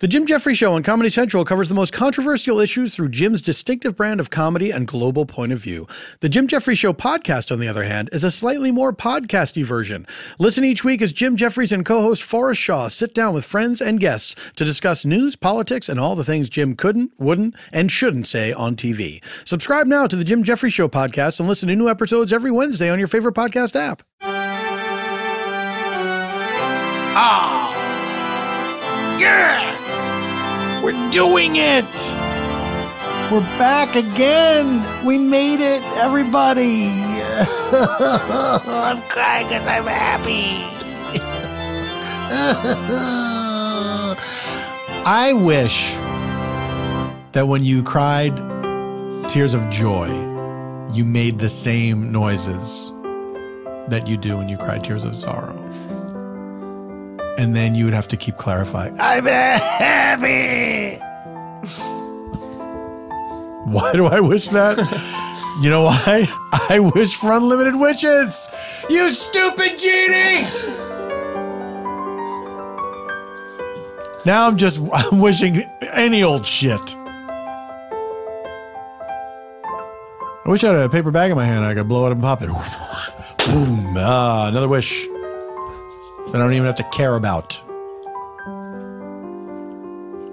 The Jim Jeffrey Show on Comedy Central covers the most controversial issues through Jim's distinctive brand of comedy and global point of view. The Jim Jeffrey Show podcast, on the other hand, is a slightly more podcasty version. Listen each week as Jim Jeffries and co-host Forrest Shaw sit down with friends and guests to discuss news, politics, and all the things Jim couldn't, wouldn't, and shouldn't say on TV. Subscribe now to the Jim Jeffrey Show podcast and listen to new episodes every Wednesday on your favorite podcast app. Oh, yeah! We're doing it! We're back again! We made it, everybody! I'm crying because I'm happy! I wish that when you cried tears of joy, you made the same noises that you do when you cry tears of sorrow. And then you would have to keep clarifying, I'm happy! Why do I wish that? You know why? I wish for unlimited wishes! You stupid genie! Now I'm wishing any old shit. I wish I had a paper bag in my hand. I could blow it and pop it. Boom. Another wish that I don't even have to care about.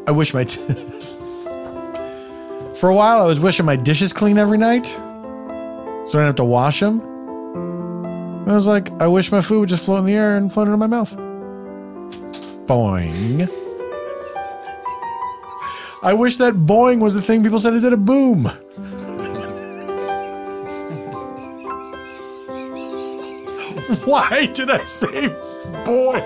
I wish for a while, I was wishing my dishes clean every night so I don't have to wash them. And I was like, I wish my food would just float in the air and float into my mouth. Boing. I wish that boing was the thing people said instead of boom. Why did I say boy?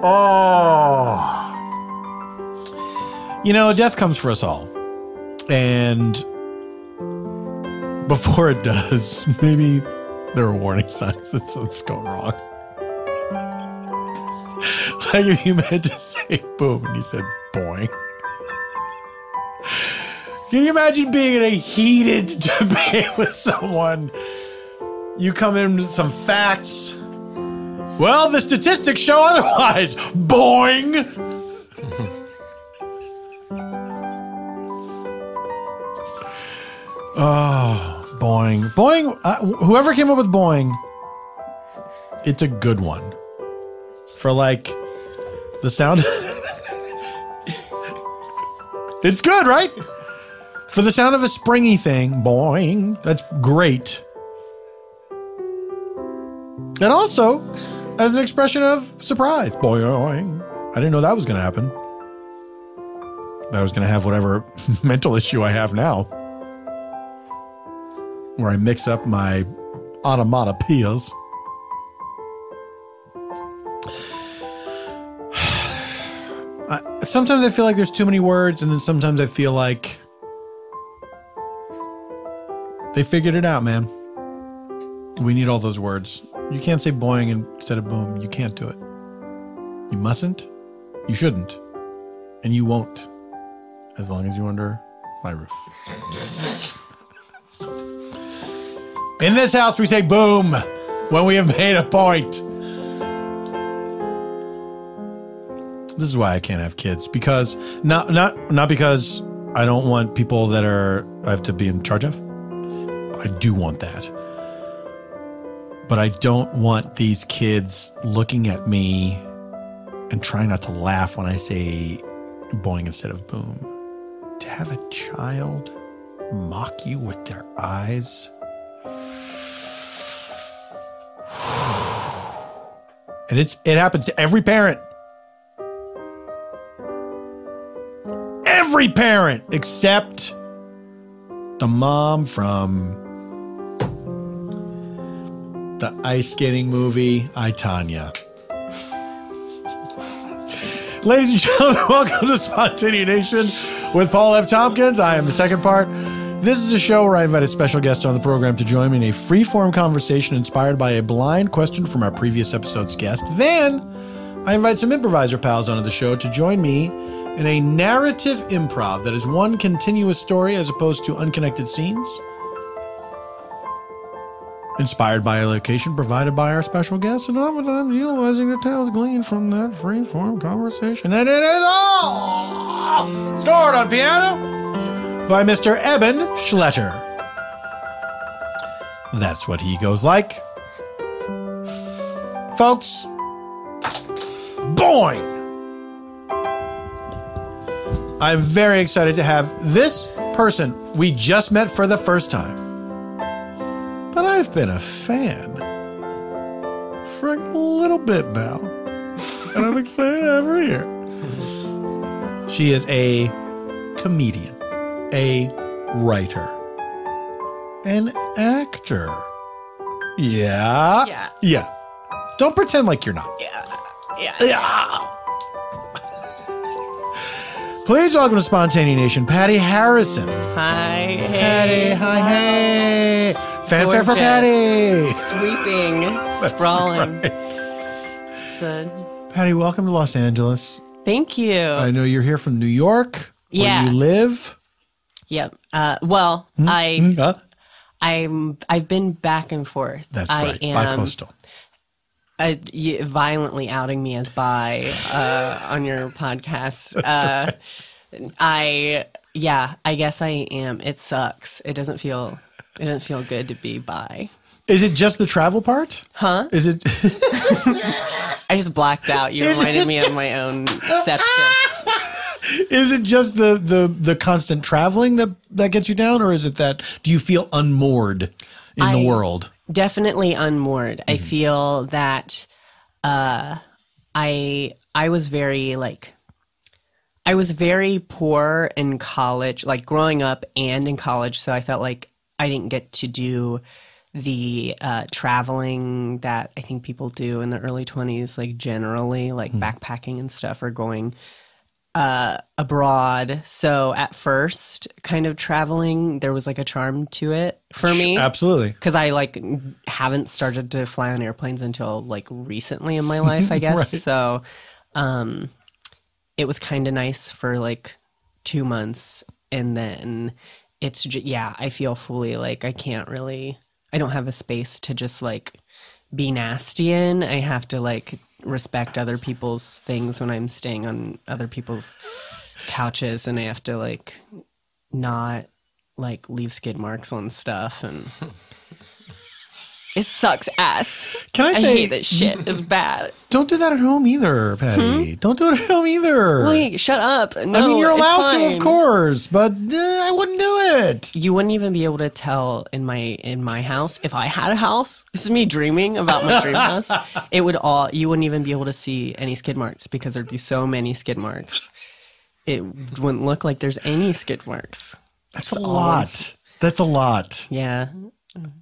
Oh. You know, death comes for us all. And before it does, maybe there are warning signs that something's going wrong. Like if you meant to say boom and you said boing. Can you imagine being in a heated debate with someone? You come in with some facts. Well, the statistics show otherwise. Boing! Oh, boing. Boing, whoever came up with boing, it's a good one. For like, the sound. It's good, right? For the sound of a springy thing, boing, that's great. And also, as an expression of surprise, boing. I didn't know that was going to happen. That I was going to have whatever mental issue I have now, where I mix up my onomatopoeias. Sometimes I feel like there's too many words, and then sometimes I feel like they figured it out, man. We need all those words. You can't say boing instead of boom. You can't do it. You mustn't. You shouldn't. And you won't. As long as you're under my roof. In this house, we say boom when we have made a point. This is why I can't have kids. Because, not because I don't want people that I have to be in charge of. I do want that. But I don't want these kids looking at me and trying not to laugh when I say boing instead of boom. To have a child mock you with their eyes. And it happens to every parent. Every parent except the mom from the ice skating movie, I, Tonya. Ladies and gentlemen, welcome to Spontaneanation with Paul F. Tompkins. I am the second part. This is a show where I invite a special guest on the program to join me in a free-form conversation inspired by a blind question from our previous episode's guest. Then, I invite some improviser pals onto the show to join me in a narrative improv that is one continuous story as opposed to unconnected scenes. Inspired by a location provided by our special guests and oftentimes utilizing the tales gleaned from that free-form conversation. And it is all scored on piano by Mr. Eban Schletter. That's what he goes like. Folks, boing! I'm very excited to have this person we just met for the first time. But I've been a fan for a little bit now. And I'm excited to have her here. She is a comedian, a writer, an actor. Yeah. Yeah. Don't pretend like you're not. Yeah. Please welcome to Spontaneous Nation, Patti Harrison. Hi. Hey. Patti, hi, hey. Fanfare for Patti. Sweeping, sprawling. Right. Patti, welcome to Los Angeles. Thank you. I know you're here from New York, where you live. Yep. I've been back and forth. That's right. Bi-coastal. You violently outing me as bi on your podcast. Right. I guess I am. It sucks. It doesn't feel good to be bi. Is it just the travel part? Huh? Is it? I just blacked out. You reminded me of my own sepsis. Is it just the constant traveling that gets you down, or is it that do you feel unmoored in the world? Definitely unmoored. I feel that I was very poor in college, like growing up and in college, so I felt like I didn't get to do the traveling that I think people do in the early 20s, like generally, like backpacking and stuff, or going abroad. So at first, kind of traveling, there was like a charm to it for me. Absolutely. Because I haven't started to fly on airplanes until like recently in my life, I guess. Right. So it was kind of nice for like 2 months. And then it's, I feel fully like I don't have a space to just like be nasty in. I have to like respect other people's things when I'm staying on other people's couches, and I have to like not like leave skid marks on stuff, and it sucks ass. Can I say, I hate that shit. It's bad. Don't do that at home either, Patti. Don't do it at home either. Wait, shut up. No, I mean, you're allowed it's fine. to, of course, but I wouldn't do it. You wouldn't even be able to tell in my house if I had a house. This is me dreaming about my dream house. You wouldn't even be able to see any skid marks because there'd be so many skid marks. It wouldn't look like there's any skid marks. That's a lot. That's a lot. Yeah.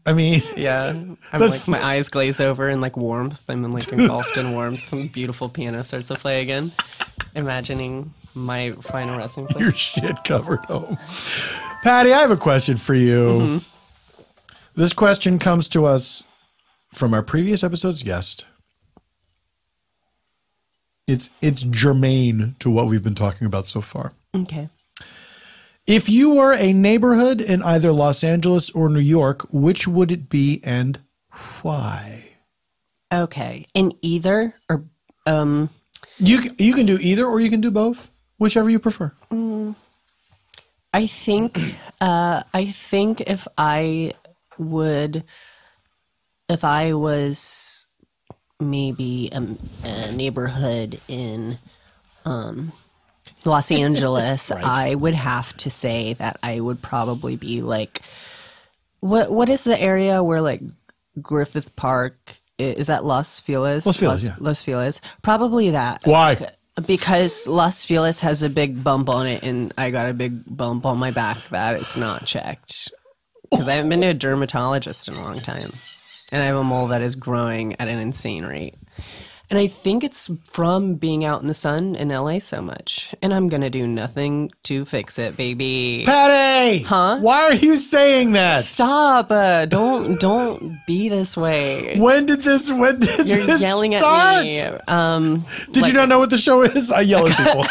I mean, yeah, I'm like my eyes glaze over in like warmth. I'm like engulfed in warmth. Some beautiful piano starts to play again. Imagining my final resting place. Your shit covered home. Patti, I have a question for you. This question comes to us from our previous episode's guest. It's germane to what we've been talking about so far. Okay. If you were a neighborhood in either Los Angeles or New York, which would it be and why? Okay. In either or you can do either or you can do both, whichever you prefer. I think if I was maybe a neighborhood in Los Angeles, right. I would have to say that I would probably be like, what is the area where like Griffith Park is? That Los Feliz? Los Feliz, yeah. Los Feliz. Probably that. Why? Because Los Feliz has a big bump on it, and I got a big bump on my back that it's not checked. Because I haven't been to a dermatologist in a long time, and I have a mole that is growing at an insane rate. And I think it's from being out in the sun in LA so much. And I'm going to do nothing to fix it, baby. Patti! Huh? Why are you saying that? Stop. Don't be this way. When did this You're yelling start? at me. Did you not know what the show is? I yell at people.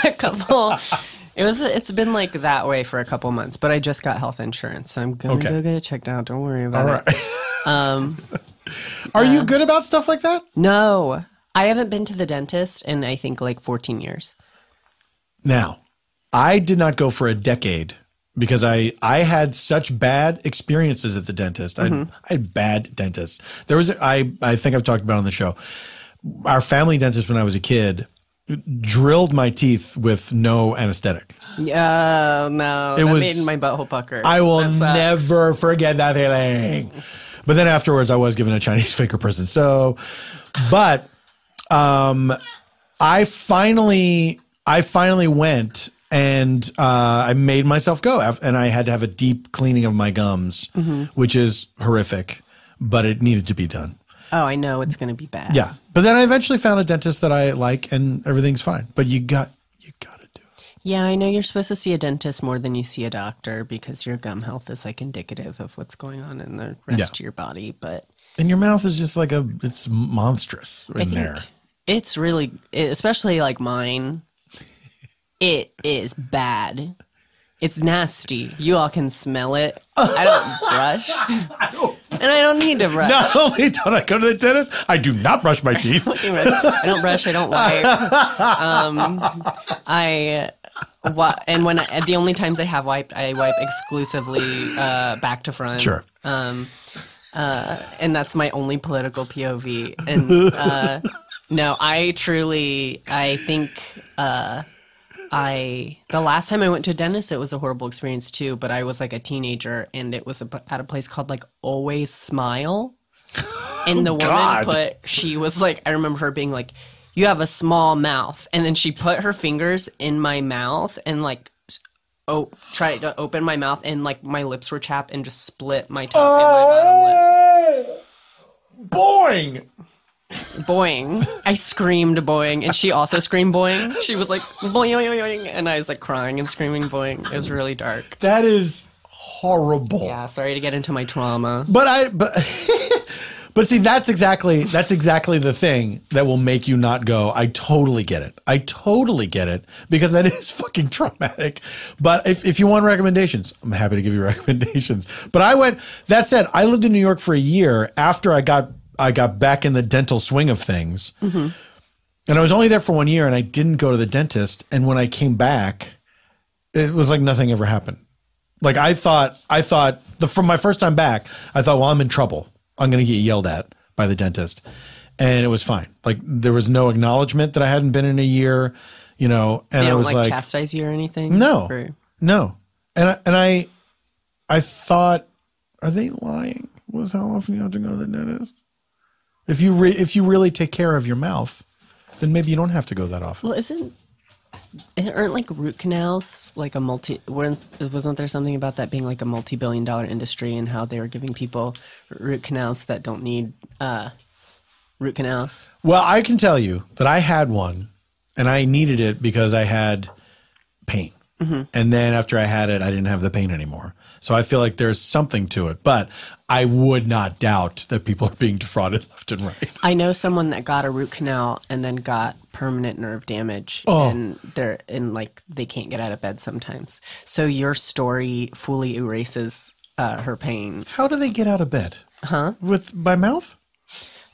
It's been like that way for a couple months, but I just got health insurance, so I'm gonna go get it checked out. Don't worry about it. Are you good about stuff like that? No, I haven't been to the dentist in I think like 14 years. Now, I did not go for a decade because I had such bad experiences at the dentist. I had bad dentists. There was I think I've talked about it on the show. Our family dentist when I was a kid drilled my teeth with no anesthetic. Oh, no. That made my butthole pucker. I will never forget that feeling. But then afterwards, I was given a Chinese finger prison. So, but I finally went and I made myself go. And I had to have a deep cleaning of my gums, which is horrific, but it needed to be done. Oh, I know it's going to be bad. Yeah. But then I eventually found a dentist that I like and everything's fine. But you got to do it. Yeah, I know you're supposed to see a dentist more than you see a doctor because your gum health is like indicative of what's going on in the rest of your body. But and your mouth is just like it's monstrous in there. It's really, especially like mine, it is bad. It's nasty. You all can smell it. I don't brush. And I don't need to brush. Not only don't I go to the dentist, I do not brush my teeth. I don't brush. I don't wipe. And when the only times I have wiped, I wipe exclusively back to front. Sure. And that's my only political POV. And no, I think the last time I went to a dentist, it was a horrible experience too, but I was like a teenager and it was at a place called like Always Smile. And the woman she was like, I remember her being like, you have a small mouth. And then she put her fingers in my mouth and like, tried to open my mouth and like my lips were chapped and just split my top and my bottom lip. Boing! Boing. I screamed boing, and she also screamed boing. She was like, boing, boing, boing, and I was like crying and screaming boing. It was really dark. That is horrible. Yeah, sorry to get into my trauma. But but see, that's exactly the thing that will make you not go. I totally get it because that is fucking traumatic. But if you want recommendations, I'm happy to give you recommendations. But that said, I lived in New York for a year after I got back in the dental swing of things. And I was only there for 1 year and I didn't go to the dentist. And when I came back, it was like nothing ever happened. Like I thought from my first time back, I thought, well, I'm in trouble. I'm going to get yelled at by the dentist. And it was fine. Like there was no acknowledgement that I hadn't been in a year, and they I was like chastise you or anything? No. And I thought, are they lying? Was how often you have to go to the dentist? If you really take care of your mouth, then maybe you don't have to go that often. Well, aren't like root canals like wasn't there something about that being like a multi-billion-dollar industry and how they were giving people root canals that don't need root canals? Well, I can tell you that I had one and I needed it because I had pain. And then after I had it, I didn't have the pain anymore. So I feel like there's something to it, but I would not doubt that people are being defrauded left and right. I know someone that got a root canal and then got permanent nerve damage, and they can't get out of bed sometimes. So your story fully erases her pain. How do they get out of bed? By mouth?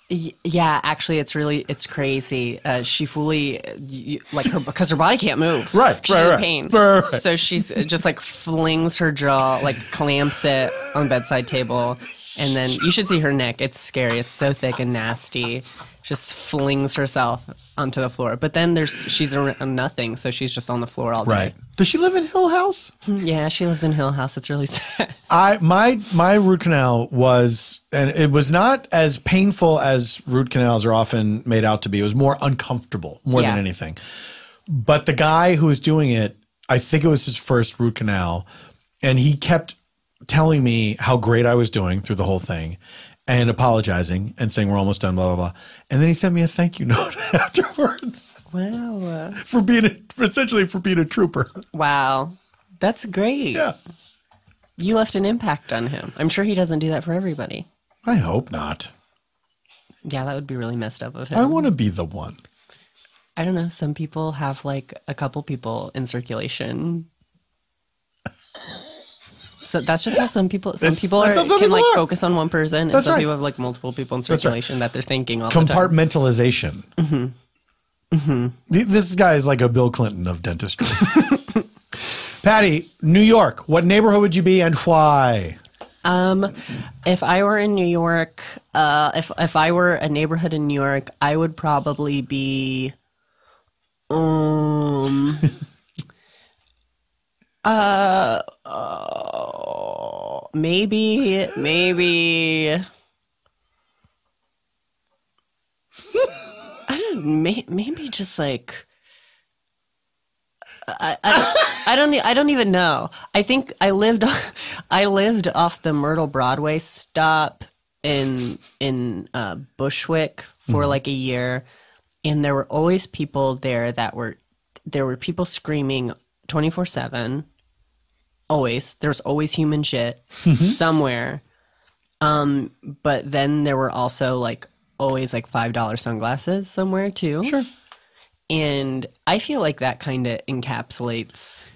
Yeah, actually, it's crazy. She fully, because her body can't move. Right, she's in pain. Right. So she's just like flings her jaw, like clamps it on the bedside table. And then you should see her neck. It's scary. It's so thick and nasty. Just flings herself onto the floor. But then she's around nothing, so she's just on the floor all day. Right. Does she live in Hill House? Yeah, she lives in Hill House. It's really sad. My root canal was, and it was not as painful as root canals are often made out to be. It was more uncomfortable, more than anything. But the guy who was doing it, I think it was his first root canal, and he kept telling me how great I was doing through the whole thing. And apologizing and saying we're almost done, blah, blah, blah. And then he sent me a thank you note afterwards. Wow. For being a trooper. Wow. That's great. Yeah. You left an impact on him. I'm sure he doesn't do that for everybody. I hope not. Yeah, that would be really messed up of him. I want to be the one. I don't know. Some people have like a couple people in circulation. So that's just how some people can like focus on one person, and some people have like multiple people in circulation that they're thinking all the time. Compartmentalization. This guy is like a Bill Clinton of dentistry. Patti, New York. What neighborhood would you be and why? If I were in New York, if I were a neighborhood in New York, I would probably be, maybe, maybe just like, I don't even know. I think I lived off the Myrtle Broadway stop in Bushwick for like a year, and there were always people there there were people screaming 24/7. Always. There's always human shit somewhere. But then there were also like always like $5 sunglasses somewhere too. Sure. And I feel like that kind of encapsulates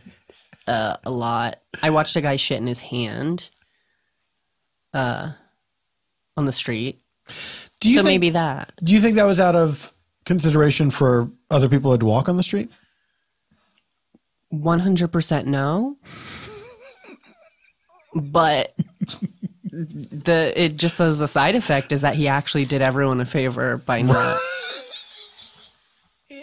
a lot. I watched a guy shit in his hand on the street. Maybe that. Do you think that was out of consideration for other people to walk on the street? 100% no. But it just as a side effect is that he actually did everyone a favor by not.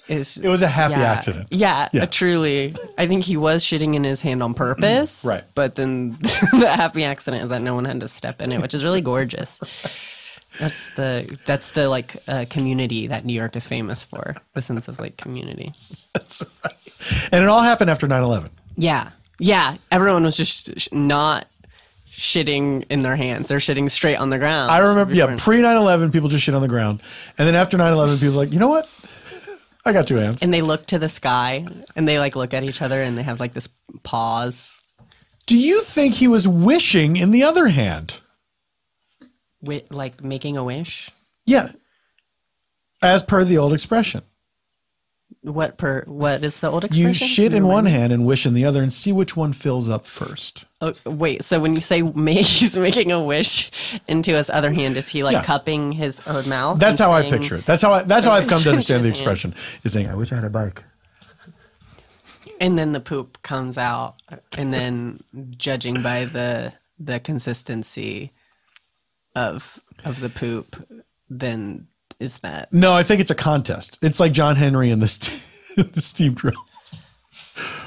It was a happy accident. Yeah, truly. I think he was shitting in his hand on purpose. Right. But then the happy accident is that no one had to step in it, which is really gorgeous. That's the like community that New York is famous for. The sense of like community. That's right. And it all happened after 9/11. Yeah. Yeah. Everyone was just not shitting in their hands. They're shitting straight on the ground. I remember, pre 9/11, people just shit on the ground. And then after 9/11, people were like, you know what? I got 2 hands. And they look to the sky and they like look at each other and they have like this pause. Do you think he was wishing in the other hand? Like making a wish? Yeah. As per the old expression. What is the old expression? You shit in one hand and wish in the other and see which one fills up first. Oh, wait, so when you say he's making a wish into his other hand, is he like cupping his own mouth? That's how I picture it. That's how I've come to understand the expression. Is saying, I wish I had a bike. And then the poop comes out, and then judging by the consistency of the poop, then is that? No, I think it's a contest. It's like John Henry and the steam drill,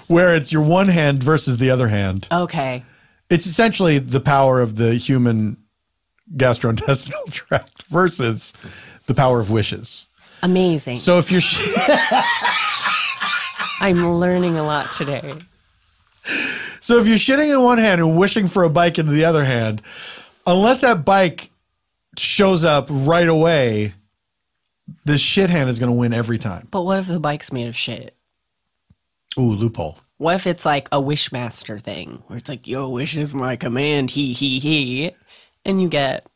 where it's your one hand versus the other hand. Okay. It's essentially the power of the human gastrointestinal tract versus the power of wishes. Amazing. So if you're... I'm learning a lot today. So if you're shitting in one hand and wishing for a bike into the other hand, unless that bike shows up right away, the shit hand is going to win every time. But what if the bike's made of shit? Ooh, loophole. What if it's like a Wishmaster thing, where it's like, your wish is my command, he, and you get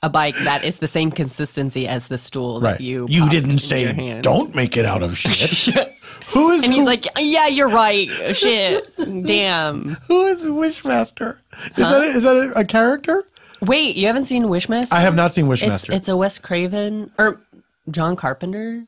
a bike that is the same consistency as the stool that you didn't say don't make it out of shit. He's like, yeah, you're right. Shit. Damn. Who is Wishmaster? Is that a character? Wait, you haven't seen Wishmaster? I have not seen Wishmaster. It's a Wes Craven or John Carpenter.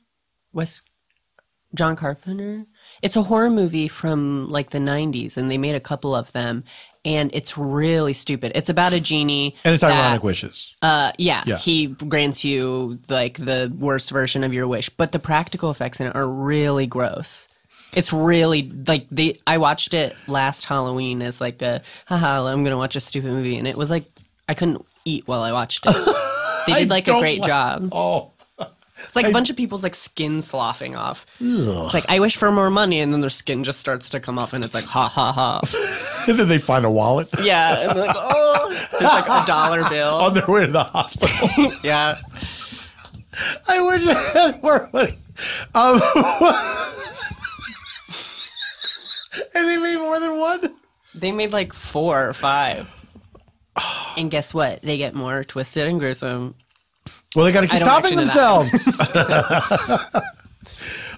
John Carpenter. It's a horror movie from like the 90s, and they made a couple of them, and it's really stupid. It's about a genie. And it's ironic wishes. Yeah. He grants you like the worst version of your wish, but the practical effects in it are really gross. It's really like I watched it last Halloween as like haha, I'm going to watch a stupid movie, and it was like I couldn't eat while I watched it. They did like a great job. Oh. It's like a bunch of people's like skin sloughing off. Ugh. It's like, I wish for more money, and then their skin just starts to come off, and it's like, ha, ha, ha. And then they find a wallet. Yeah, and they're like, oh, there's like a $1 bill. On their way to the hospital. Yeah. I wish I had more money. And they made more than one? They made like 4 or 5. And guess what? They get more twisted and gruesome. Well, they got to keep topping themselves.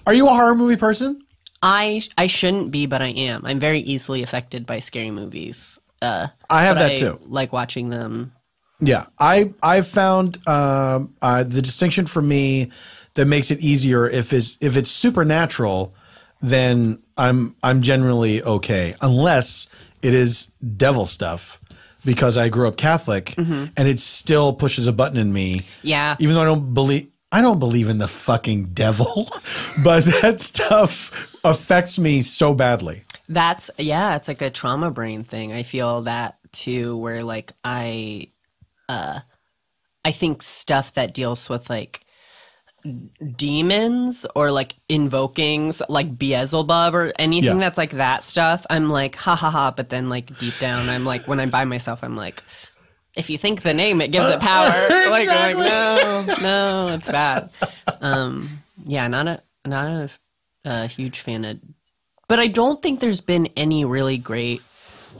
Are you a horror movie person? I shouldn't be, but I am. I'm very easily affected by scary movies. I have that too. Like watching them. Yeah, I've found the distinction for me that makes it easier if it's supernatural, then I'm generally okay, unless it is devil stuff, because I grew up Catholic and it still pushes a button in me. Yeah, even though I don't believe in the fucking devil, but that stuff affects me so badly. It's like a trauma brain thing. I feel that too, where like I think stuff that deals with like demons or like invokings, like Beelzebub or anything that's like that stuff, I'm like ha ha ha. But then like deep down, I'm like, when I'm by myself, I'm like, if you think the name, it gives it power. Exactly. Like no, it's bad. Not a huge fan of, but I don't think there's been any really great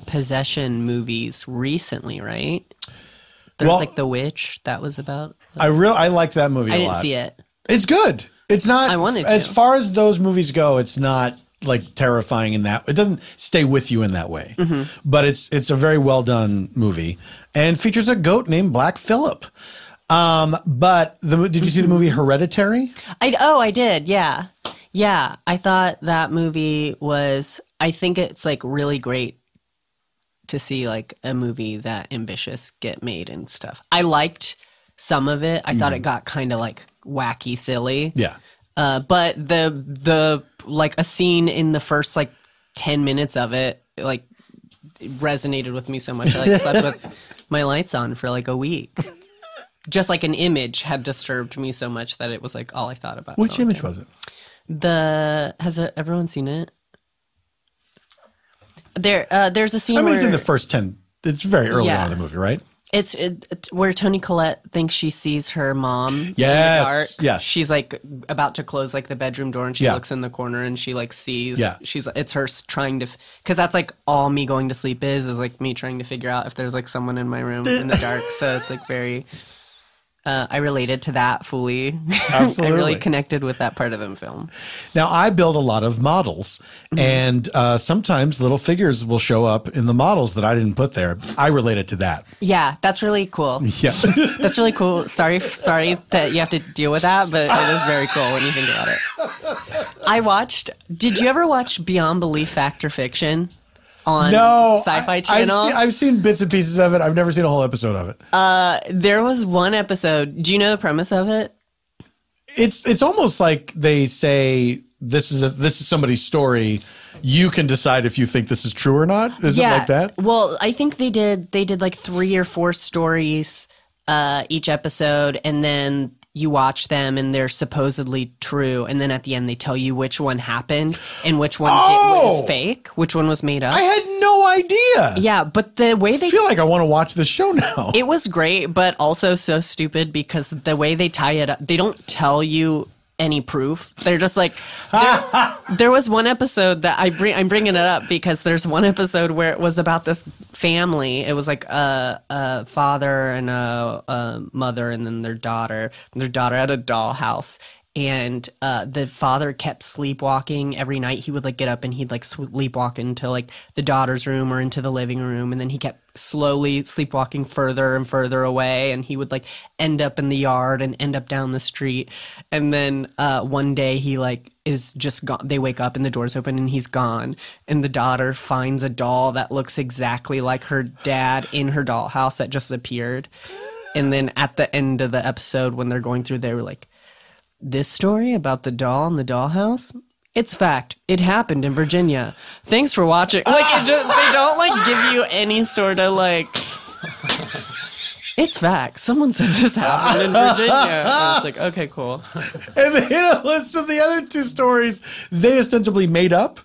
possession movies recently, right? There's like The Witch that was about. I liked that movie a lot. I didn't see it. It's good. It's not. I wanted to. As far as those movies go, it's not like terrifying in that. It doesn't stay with you in that way. But it's a very well done movie and features a goat named Black Phillip. But did you see the movie Hereditary? I did. Yeah. I thought that movie was. I think it's like really great to see like a movie that ambitious get made and stuff. I liked some of it. I thought it got kind of like wacky, silly. Yeah. But the like a scene in the first like 10 minutes of it, like it resonated with me so much. I like slept with my lights on for like a week. Just like an image had disturbed me so much that it was like all I thought about. Which image was it? Has everyone seen it? There's a scene. I mean, where it's in the first 10. It's very early on in the movie, right? It's where Toni Collette thinks she sees her mom in the dark. Yes. She's like about to close like the bedroom door and she looks in the corner and she like sees. Yeah. It's her trying to, because that's like all me going to sleep is like me trying to figure out if there's like someone in my room in the dark. So it's like very. I related to that fully. Absolutely. I really connected with that part of the film. Now, I build a lot of models, and sometimes little figures will show up in the models that I didn't put there. I related to that. Yeah, that's really cool. Yeah. That's really cool. Sorry that you have to deal with that, but it is very cool when you think about it. Did you ever watch Beyond Belief Fact or Fiction? On Sci-Fi Channel. I've seen bits and pieces of it. I've never seen a whole episode of it. There was one episode. Do you know the premise of it? It's almost like they say this is somebody's story. You can decide if you think this is true or not. Is it like that? Well, I think they did like 3 or 4 stories each episode, and then you watch them and they're supposedly true, and then at the end they tell you which one happened and which one was fake, which one was made up. I had no idea. Yeah, but the way they... I feel like I want to watch this show now. It was great, but also so stupid because the way they tie it up, they don't tell you any proof. They're just like... there was one episode that I'm bringing it up because there's one episode where it was about this family. It was like a father and a mother and then their daughter. Their daughter had a dollhouse. And the father kept sleepwalking every night. He would like get up and he'd like sleepwalk into like the daughter's room or into the living room. And then he kept slowly sleepwalking further and further away. And he would like end up in the yard and end up down the street. And then one day he like is just gone. They wake up and the door's open and he's gone. And the daughter finds a doll that looks exactly like her dad in her dollhouse that just appeared. And then at the end of the episode when they're going through, they were like, this story about the doll in the dollhouse, it's fact. It happened in Virginia. Thanks for watching. Like, they don't, like, give you any sort of, like, it's fact. Someone said this happened in Virginia. And it's like, okay, cool. And then, so the other 2 stories, they ostensibly made up?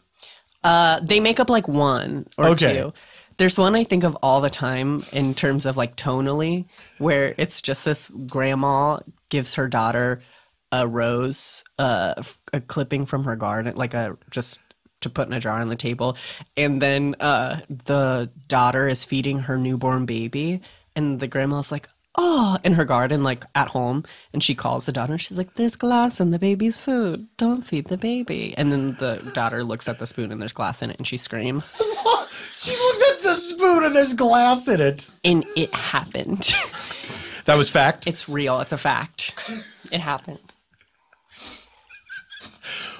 They make up, like, 1 or 2. There's one I think of all the time in terms of, like, tonally, where it's just this grandma gives her daughter a rose, a clipping from her garden, like just to put in a jar on the table. And then the daughter is feeding her newborn baby. And the grandma's like, oh, in her garden, like at home. And she calls the daughter and she's like, there's glass in the baby's food. Don't feed the baby. And then the daughter looks at the spoon and there's glass in it and she screams. She looks at the spoon and there's glass in it. And it happened. That was fact? It's real. It's a fact. It happened.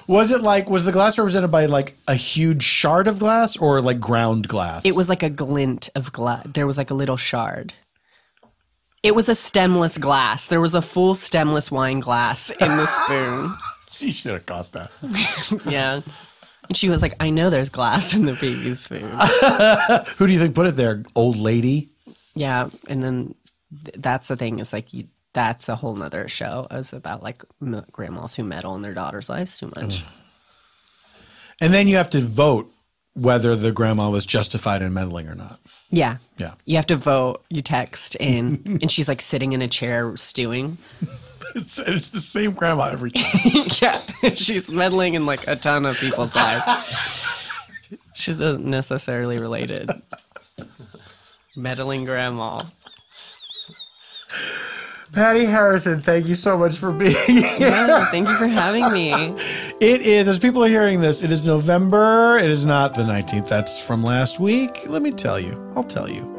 Was the glass represented by like a huge shard of glass or like ground glass? It was like a glint of glass. There was like a little shard. It was a stemless glass. There was a full stemless wine glass in the spoon. She should have caught that. Yeah. And she was like, I know there's glass in the baby's food. Who do you think put it there? Old lady? Yeah. And then that's the thing. It's like, that's a whole nother show. It was about like grandmas who meddle in their daughters' lives too much. And then you have to vote whether the grandma was justified in meddling or not. Yeah. Yeah. You have to vote. You text in, and she's like sitting in a chair stewing. It's the same grandma every time. Yeah. She's meddling in like a ton of people's lives. She's not necessarily related. Meddling grandma. Patti Harrison, thank you so much for being here. Yeah, thank you for having me. It is, as people are hearing this, it is November. It is not the 19th. That's from last week. Let me tell you. I'll tell you.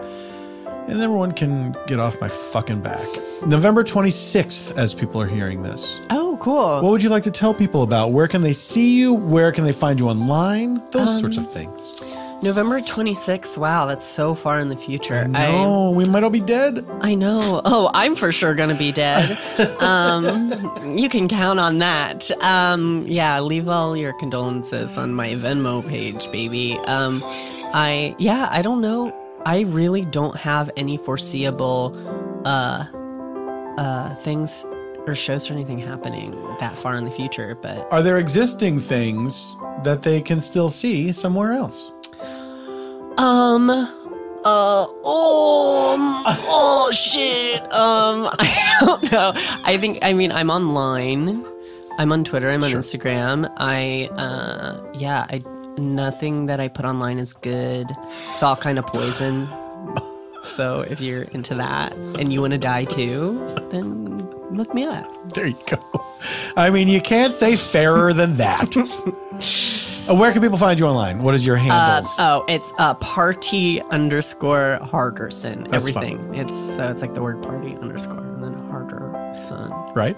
And everyone can get off my fucking back. November 26th, as people are hearing this. Oh, cool. What would you like to tell people about? Where can they see you? Where can they find you online? Those sorts of things. November 26th. Wow, that's so far in the future. No, we might all be dead. I know. Oh, I'm for sure going to be dead. You can count on that. Yeah, leave all your condolences on my Venmo page, baby. I don't know. I really don't have any foreseeable things or shows or anything happening that far in the future, but Are there existing things that they can still see somewhere else? Oh shit. I don't know. I mean, I'm online. I'm on Twitter. I'm on Instagram. Nothing that I put online is good. It's all kind of poison. So if you're into that and you want to die too, then look me up. There you go. I mean, you can't say fairer than that. Where can people find you online? What is your handles? It's party_Harderson. That's Everything. fun. It's like the word party underscore and then Harderson. Right?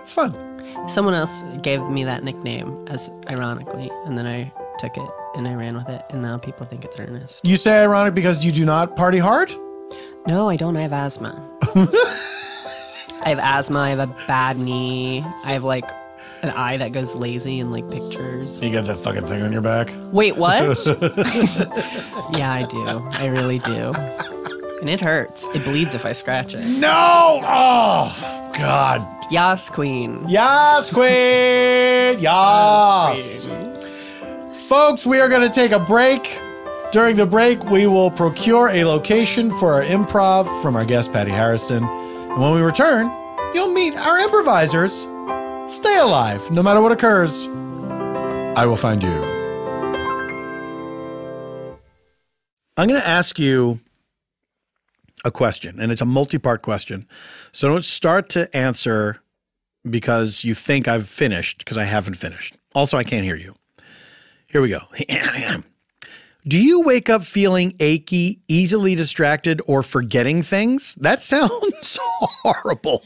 It's fun. Someone else gave me that nickname as ironically, and then I took it and I ran with it, and now people think it's earnest. You say ironic because you do not party hard? No, I don't. I have asthma. I have asthma. I have a bad knee. I have like an eye that goes lazy in like pictures. You got that fucking thing on your back? Wait, what? Yeah, I do. I really do. And it hurts. It bleeds if I scratch it. No! Oh, God. Yas, queen. Yas, queen! Yas! Folks, we are going to take a break. During the break, we will procure a location for our improv from our guest, Patti Harrison. And when we return, you'll meet our improvisers. Stay alive, no matter what occurs. I will find you. I'm going to ask you a question, and it's a multi-part question. So don't start to answer because you think I've finished, because I haven't finished. Also, I can't hear you. Here we go. Do you wake up feeling achy, easily distracted, or forgetting things? That sounds horrible.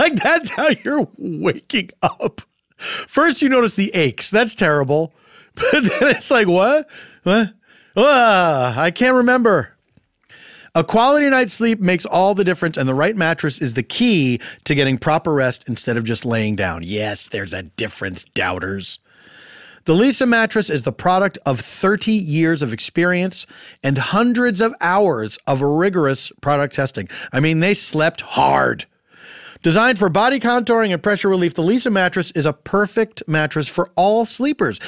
Like that's how you're waking up. First, you notice the aches. That's terrible. But then it's like, what? What? I can't remember. A quality night's sleep makes all the difference, and the right mattress is the key to getting proper rest instead of just laying down. Yes, there's a difference, doubters. The Leesa mattress is the product of 30 years of experience and hundreds of hours of rigorous product testing. I mean, they slept hard. Designed for body contouring and pressure relief, the Leesa mattress is a perfect mattress for all sleepers.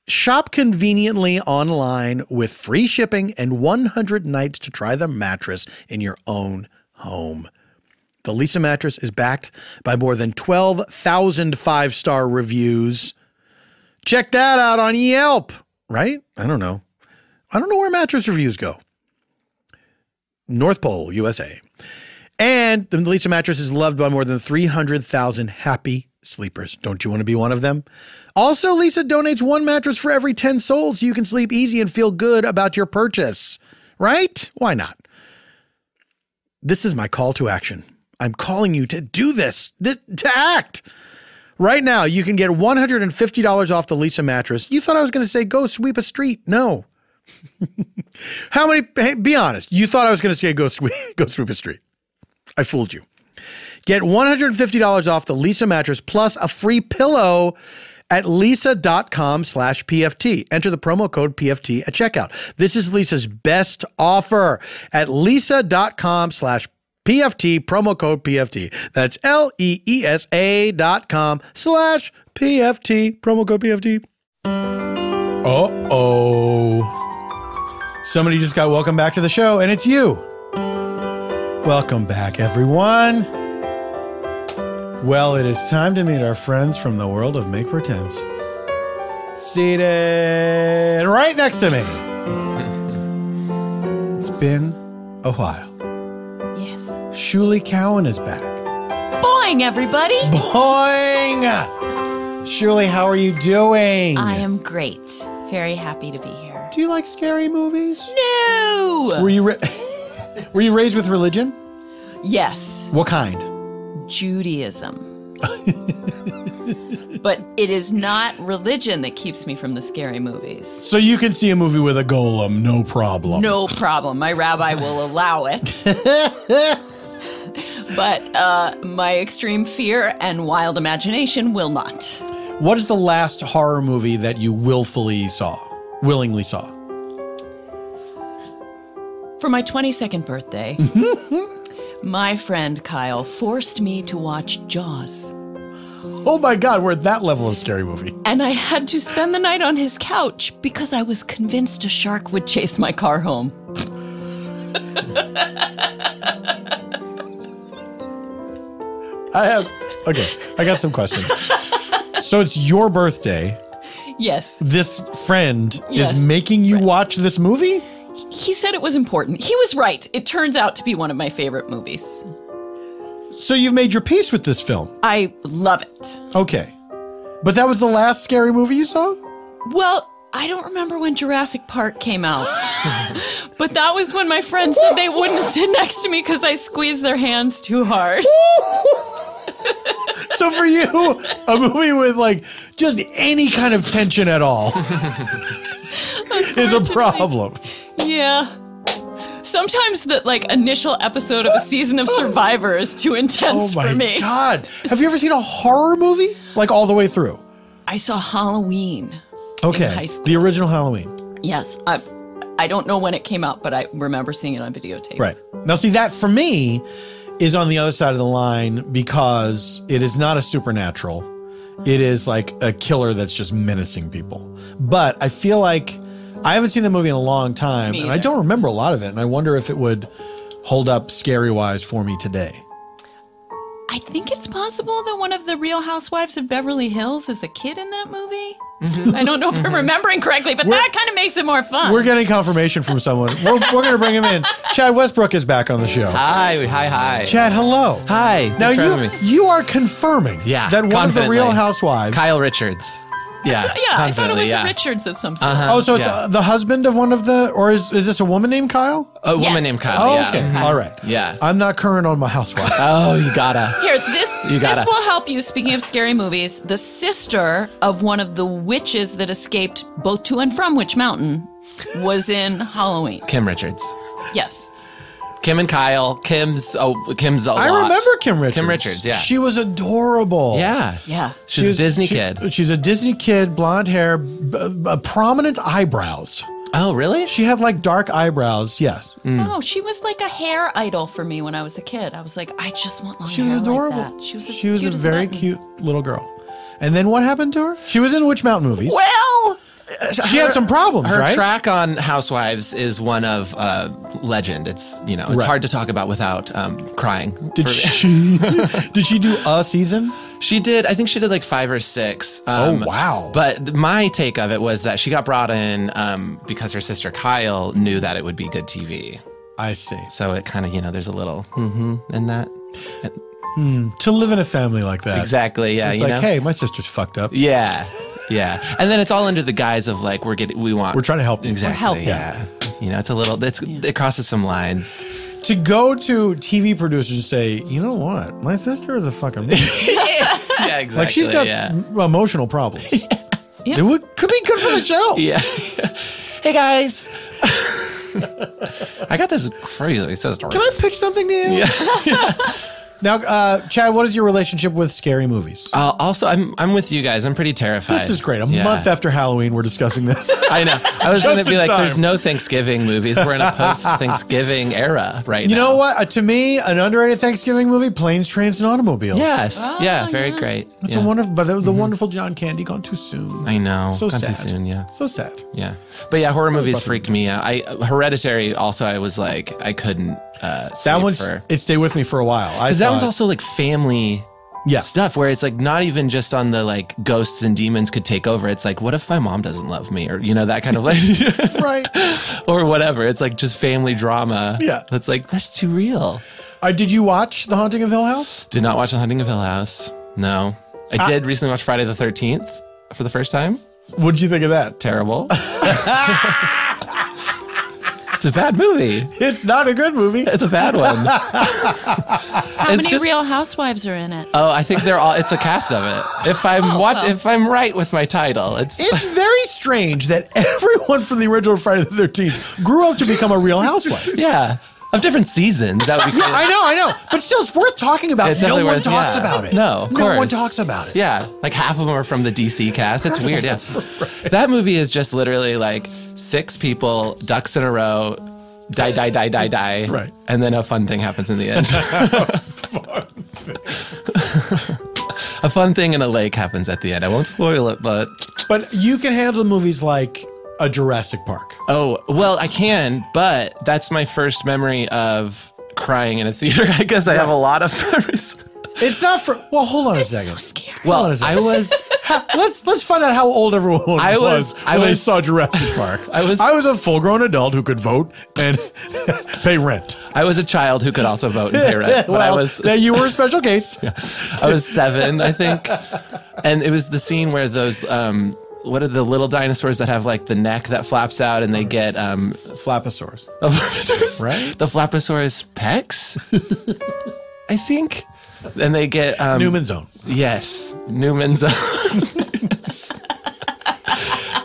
Shop conveniently online with free shipping and 100 nights to try the mattress in your own home. The Leesa mattress is backed by more than 12,000 five-star reviews. Check that out on Yelp, right? I don't know where mattress reviews go. North Pole, USA. And the Leesa mattress is loved by more than 300,000 happy sleepers. Don't you want to be one of them? Also, Leesa donates one mattress for every 10 sold so you can sleep easy and feel good about your purchase. Right? Why not? This is my call to action. I'm calling you to do this, to act. Right now, you can get $150 off the Leesa mattress. You thought I was going to say, go sweep a street. No. How many, hey, be honest. You thought I was going to say, go sweep a street. I fooled you. Get $150 off the Leesa mattress plus a free pillow at leesa.com/PFT. Enter the promo code PFT at checkout. This is Leesa's best offer at leesa.com/PFT, promo code PFT. That's LEESA.com/PFT, promo code PFT. Uh-oh. Somebody just got welcome back to the show, and it's you. Welcome back, everyone. Well, it is time to meet our friends from the world of Make Pretends. Seated right next to me. It's been a while. Yes. Shulie Cowen is back. Boing, everybody. Boing! Shulie, how are you doing? I am great. Very happy to be here. Do you like scary movies? No! Were you raised with religion? Yes. What kind? Judaism. But it is not religion that keeps me from the scary movies. So you can see a movie with a golem, no problem. No problem. My rabbi will allow it. But my extreme fear and wild imagination will not. What is the last horror movie that you willingly saw? For my 22nd birthday, my friend Kyle forced me to watch Jaws. Oh my God, we're at that level of scary movie. And I had to spend the night on his couch because I was convinced a shark would chase my car home. I got some questions. So it's your birthday. Yes. This friend Yes. is making you watch this movie? He said it was important. He was right. It turns out to be one of my favorite movies. So you've made your peace with this film. I love it. Okay. But that was the last scary movie you saw? Well, I don't remember when Jurassic Park came out. But that was when my friends said they wouldn't sit next to me because I squeezed their hands too hard. So for you, a movie with like just any kind of tension at all is a problem. Yeah. Sometimes the initial episode of a season of Survivor is too intense for me. Oh my God. Have you ever seen a horror movie? Like all the way through? I saw Halloween. Okay. In high school. The original Halloween. Yes. I don't know when it came out, but I remember seeing it on videotape. Right. Now see, that for me is on the other side of the line because it is not a supernatural. It is like a killer that's just menacing people. But I feel like I haven't seen the movie in a long time, and I don't remember a lot of it, and I wonder if it would hold up scary-wise for me today. I think it's possible that one of the Real Housewives of Beverly Hills is a kid in that movie. I don't know if I'm remembering correctly, but that kind of makes it more fun. We're getting confirmation from someone. We're going to bring him in. Chad Westbrook is back on the show. Hi. Chad, hello. Hi. Now Thanks for having me. you are confirming that one of the Real Housewives, Kyle Richards. Yeah, So, I thought it was a Richards of some sort. Oh, so it's the husband of one of the, or is this a woman named Kyle? A woman named Kyle. Oh, yeah. okay. All right. Yeah. I'm not current on my housewife. Oh, you gotta. Here, this will help you. Speaking of scary movies, the sister of one of the witches that escaped both to and from Witch Mountain was in Halloween. Kim Richards. Yes. Kim and Kyle. Kim's a lot. I remember Kim Richards. Kim Richards, yeah. She was adorable. Yeah. Yeah. She's a Disney kid. She's a Disney kid, blonde hair, prominent eyebrows. Oh, really? She had like dark eyebrows, yes. Oh, she was like a hair idol for me when I was a kid. I was like, I just want long She was hair adorable. like that. She was a very cute little girl. And then what happened to her? She was in Witch Mountain movies. Well, she had some problems, her right? track on Housewives is one of legend. It's it's hard to talk about without crying. Did she do a season? She did. I think she did like 5 or 6. Oh, wow. But my take of it was that she got brought in because her sister Kyle knew that it would be good TV. I see. So it kind of, there's a little in that. To live in a family like that. Exactly, yeah. It's like, hey, my sister's fucked up. Yeah. And then it's all under the guise of like, we're trying to help you. Exactly. We're helping. Yeah. It's a little, it crosses some lines. To go to TV producers and say, you know what? My sister is a fucking Yeah, exactly. Like she's got emotional problems. It could be good for the show. Yeah. Hey guys. I got this crazy sister. Can I pitch something to you? Yeah. Now, Chad, what is your relationship with scary movies? Also, I'm with you guys. I'm pretty terrified. This is great. A month after Halloween, we're discussing this. I know. I was going to be like, time. there's no Thanksgiving movies. We're in a post-Thanksgiving era right now. You know what? To me, an underrated Thanksgiving movie, Planes, Trains, and Automobiles. Yes. Very great. That's a wonderful, but the wonderful John Candy gone too soon. I know. So Gone sad. too soon, yeah. So sad. Yeah. But yeah, horror movies freaked me out. Hereditary also, I was like, I couldn't That one's, it stayed with me for a while. Because that one's also like family stuff where it's like not even just on the like ghosts and demons could take over. It's like, what if my mom doesn't love me? Or, that kind of like, right. Or whatever. It's like just family drama. Yeah. That's like, that's too real. Did you watch The Haunting of Hill House? Did not watch The Haunting of Hill House. No. I did recently watch Friday the 13th for the first time. What did you think of that? Terrible. It's a bad movie. It's not a good movie. It's a bad one. How many Real Housewives are in it? Oh, I think it's a cast of it. If I'm right with my title, it's very strange that everyone from the original Friday the 13th grew up to become a Real Housewife. Yeah. Of different seasons. That would be cool. I know. But still, it's worth talking about. No one talks about it. No, of course. No one talks about it. Yeah. Like half of them are from the DC cast. It's weird, yes. Right. That movie is just literally like 6 people, ducks in a row, die. Right. And then a fun thing happens in the end. A fun thing in a lake happens at the end. I won't spoil it, but you can handle movies like a Jurassic Park. Oh, well, I can, but that's my first memory of crying in a theater. I guess I have a lot of memories. It's not for. Well, hold on a second. So scary. Well, I was. Let's find out how old everyone was when they saw Jurassic Park. I was a full-grown adult who could vote and pay rent. I was a child who could also vote and pay rent. But you were a special case. Yeah, I was 7, I think, and it was the scene where those. What are the little dinosaurs that have like the neck that flaps out and they get Flaposaurus. Right? The Flaposaurus pecs, I think. And they get Newman's Zone. Yes, Newman's Zone.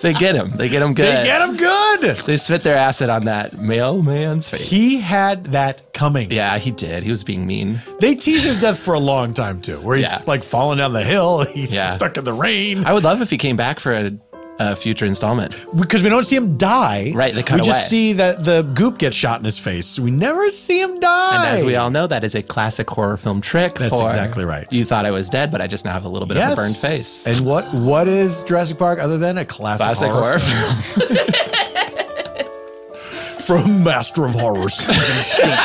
They get him. They get him good. They get him good. They spit their acid on that mailman's face. He had that coming. Yeah, he did. He was being mean. They tease his death for a long time too, where he's like falling down the hill. He's stuck in the rain. I would love if he came back for a future installment. Because we don't see him die. Right, they cut away. We just see that the goop gets shot in his face. We never see him die. And as we all know, that is a classic horror film trick. That's exactly right. You thought I was dead, but I just now have a little bit of a burned face. And what is Jurassic Park other than a classic horror film? From Master of Horrors, Steven Spielberg.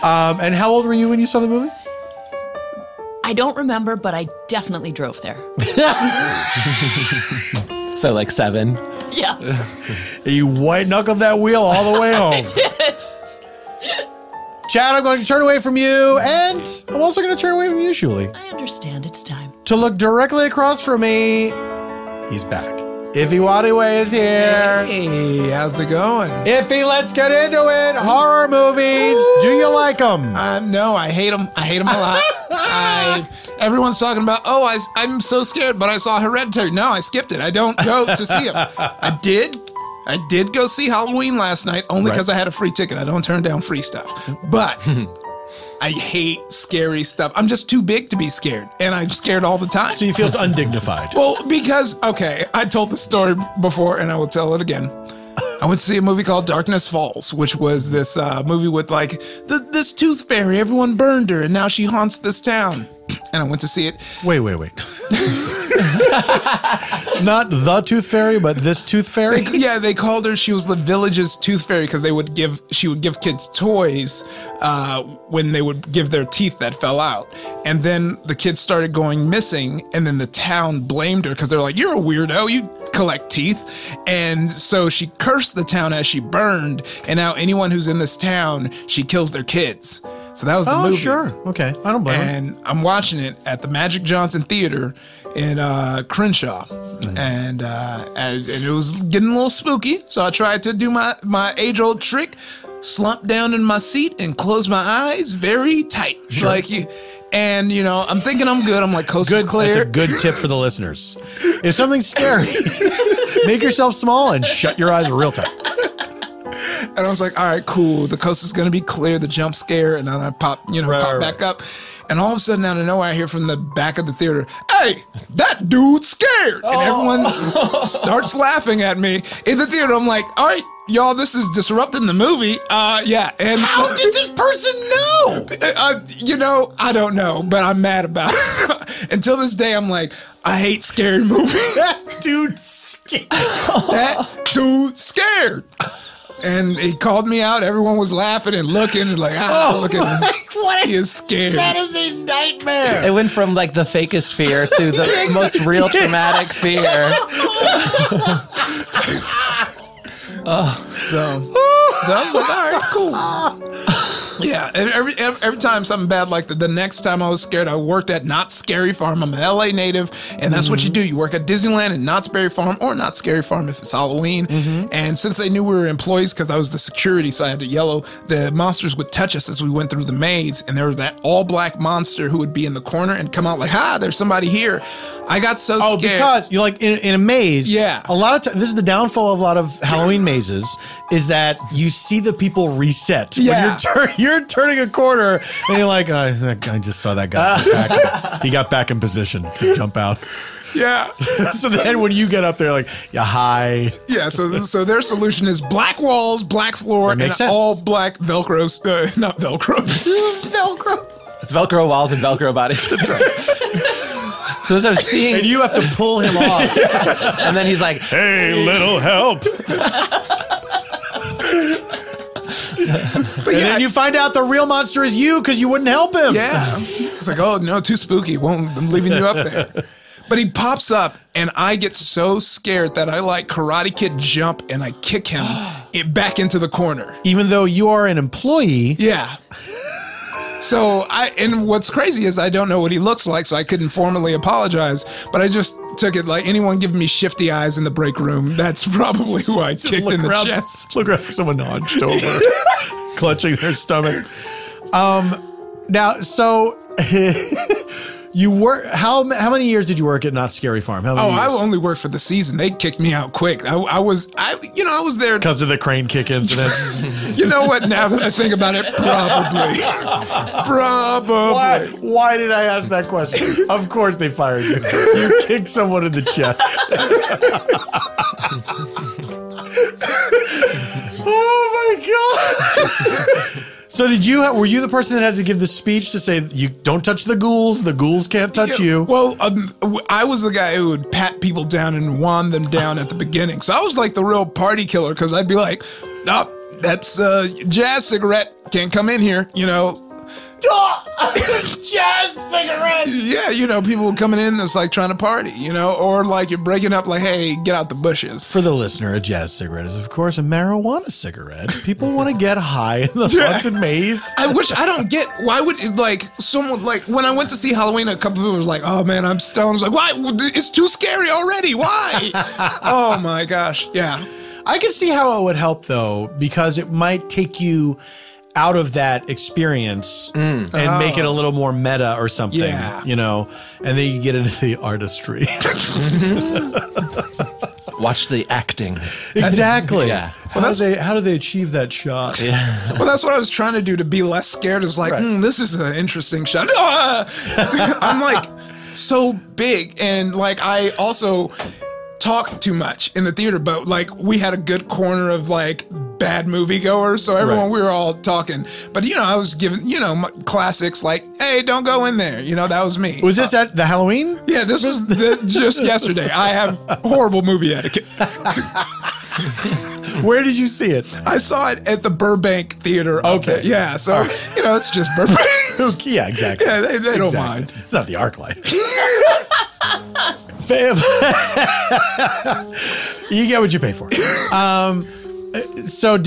And how old were you when you saw the movie? I don't remember, but I definitely drove there. So like 7. Yeah. You white knuckled that wheel all the way home. I did. Chad, I'm going to turn away from you, and I'm also going to turn away from you, Shulie. I understand. It's time. To look directly across from me, he's back. Ify Nwadiwe is here. Hey, how's it going? Ify, let's get into it. Horror movies. Ooh. Do you like them? No, I hate them. I hate them a lot. Everyone's talking about, I'm so scared, but I saw Hereditary. No, I skipped it. I don't go to see them. I did go see Halloween last night, only because I had a free ticket. I don't turn down free stuff. But I hate scary stuff. I'm just too big to be scared, and I'm scared all the time. So you feel it's undignified. Well, because, I told the story before, and I will tell it again. I went to see a movie called Darkness Falls, which was this movie with like this tooth fairy. Everyone burned her, and now she haunts this town. And I went to see it. Wait. Not the tooth fairy, but this tooth fairy? They called her, she was the village's tooth fairy because she would give kids toys when they would give their teeth that fell out. And then the kids started going missing, and then the town blamed her because they're like, you're a weirdo. You collect teeth. And so she cursed the town as she burned. And now anyone who's in this town, she kills their kids. So that was the movie. Oh, sure. Okay. I don't blame him. And I'm watching it at the Magic Johnson Theater in Crenshaw. And it was getting a little spooky. So I tried to do my age-old trick, slump down in my seat and close my eyes very tight. Sure. Like you. And, you know, I'm thinking I'm good. I'm like, coast is clear. That's a good tip for the listeners. If something's scary, make yourself small and shut your eyes real tight. And I was like, all right, cool. The coast is going to be clear, the jump scare. And then I pop back up. And all of a sudden, out of nowhere, I hear from the back of the theater, hey, that dude's scared. And everyone starts laughing at me. In the theater, I'm like, all right, y'all, this is disrupting the movie. Yeah. And How did this person know? You know, I don't know, but I'm mad about it. Until this day, I'm like, I hate scary movies. That dude's scared. That dude's scared. And he called me out. Everyone was laughing and looking and like, look at him. He is scared. That is a nightmare. It went from like the fakest fear to the most real traumatic fear. So I was like, all right, cool. Yeah, and every time something bad like the next time I was scared, I worked at Knott's Scary Farm. I'm an LA native, and that's what you do. You work at Disneyland and Knott's Berry Farm, or Knott's Scary Farm if it's Halloween. And since they knew we were employees, because I was the security, so I had to yellow, the monsters would touch us as we went through the maze, and there was that all-black monster who would be in the corner and come out like, there's somebody here. I got so scared. Oh, because you're like in a maze. Yeah. A lot of times, this is the downfall of a lot of Halloween mazes, is that you see the people reset. Yeah. When you're turning a corner and you're like, I just saw that guy. He got back in position to jump out. Yeah. So then when you get up there, like, hi. Yeah, so their solution is black walls, black floor, and sense. all black Velcro, not Velcro. Velcro. It's Velcro walls and Velcro bodies. That's right. So as I was seeing, And you have to pull him off. and then he's like, Hey, little help. And then you find out the real monster is you because you wouldn't help him. Yeah. It's like, oh, no, too spooky. I'm leaving you up there. But he pops up, and I get so scared that I like Karate Kid jump, and I kick him back into the corner. Even though you are an employee. Yeah. So and what's crazy is I don't know what he looks like, so I couldn't formally apologize, but I just took it like anyone giving me shifty eyes in the break room. That's probably who I kicked in the chest. Look around for someone hunched over, clutching their stomach. Now, so you work. How many years did you work at Knott's Scary Farm? How many years? I only worked for the season. They kicked me out quick. I was there Because of the crane kick incident. You know what? Now that I think about it, probably. Why did I ask that question? Of course they fired you. You kicked someone in the chest. Oh my God. So were you the person that had to give the speech to say, you don't touch the ghouls can't touch you? Well, I was the guy who would pat people down and wand them down at the beginning. So I was like the real party killer, because I'd be like, that's jazz cigarette, can't come in here, you know. Jazz cigarette. Yeah, people coming in that's like trying to party, or like you're breaking up like, hey, get out the bushes. For the listener, a jazz cigarette is, of course, a marijuana cigarette. People want to get high in the haunted maze. I don't get, why would, someone, when I went to see Halloween, a couple people were like, oh man, I'm stoned. I was like, why? It's too scary already. Why? Oh my gosh. Yeah. I can see how it would help, though, because it might take you out of that experience and make it a little more meta or something, and then you get into the artistry. watch the acting. Exactly. Yeah. How do they achieve that shot? Yeah. Well, that's what I was trying to do to be less scared. Is like, this is an interesting shot. I'm like so big, and like I also talk too much in the theater, but like we had a good corner of like bad moviegoers, so everyone we were all talking. But I was giving classics like, "Hey, don't go in there." That was me. Was this at the Halloween? Yeah, this was just yesterday. I have horrible movie etiquette. Where did you see it? I saw it at the Burbank Theater. Okay. Yeah, so it's just Burbank. Yeah, exactly. Yeah, they don't mind. It's not the ArcLight. You get what you pay for. So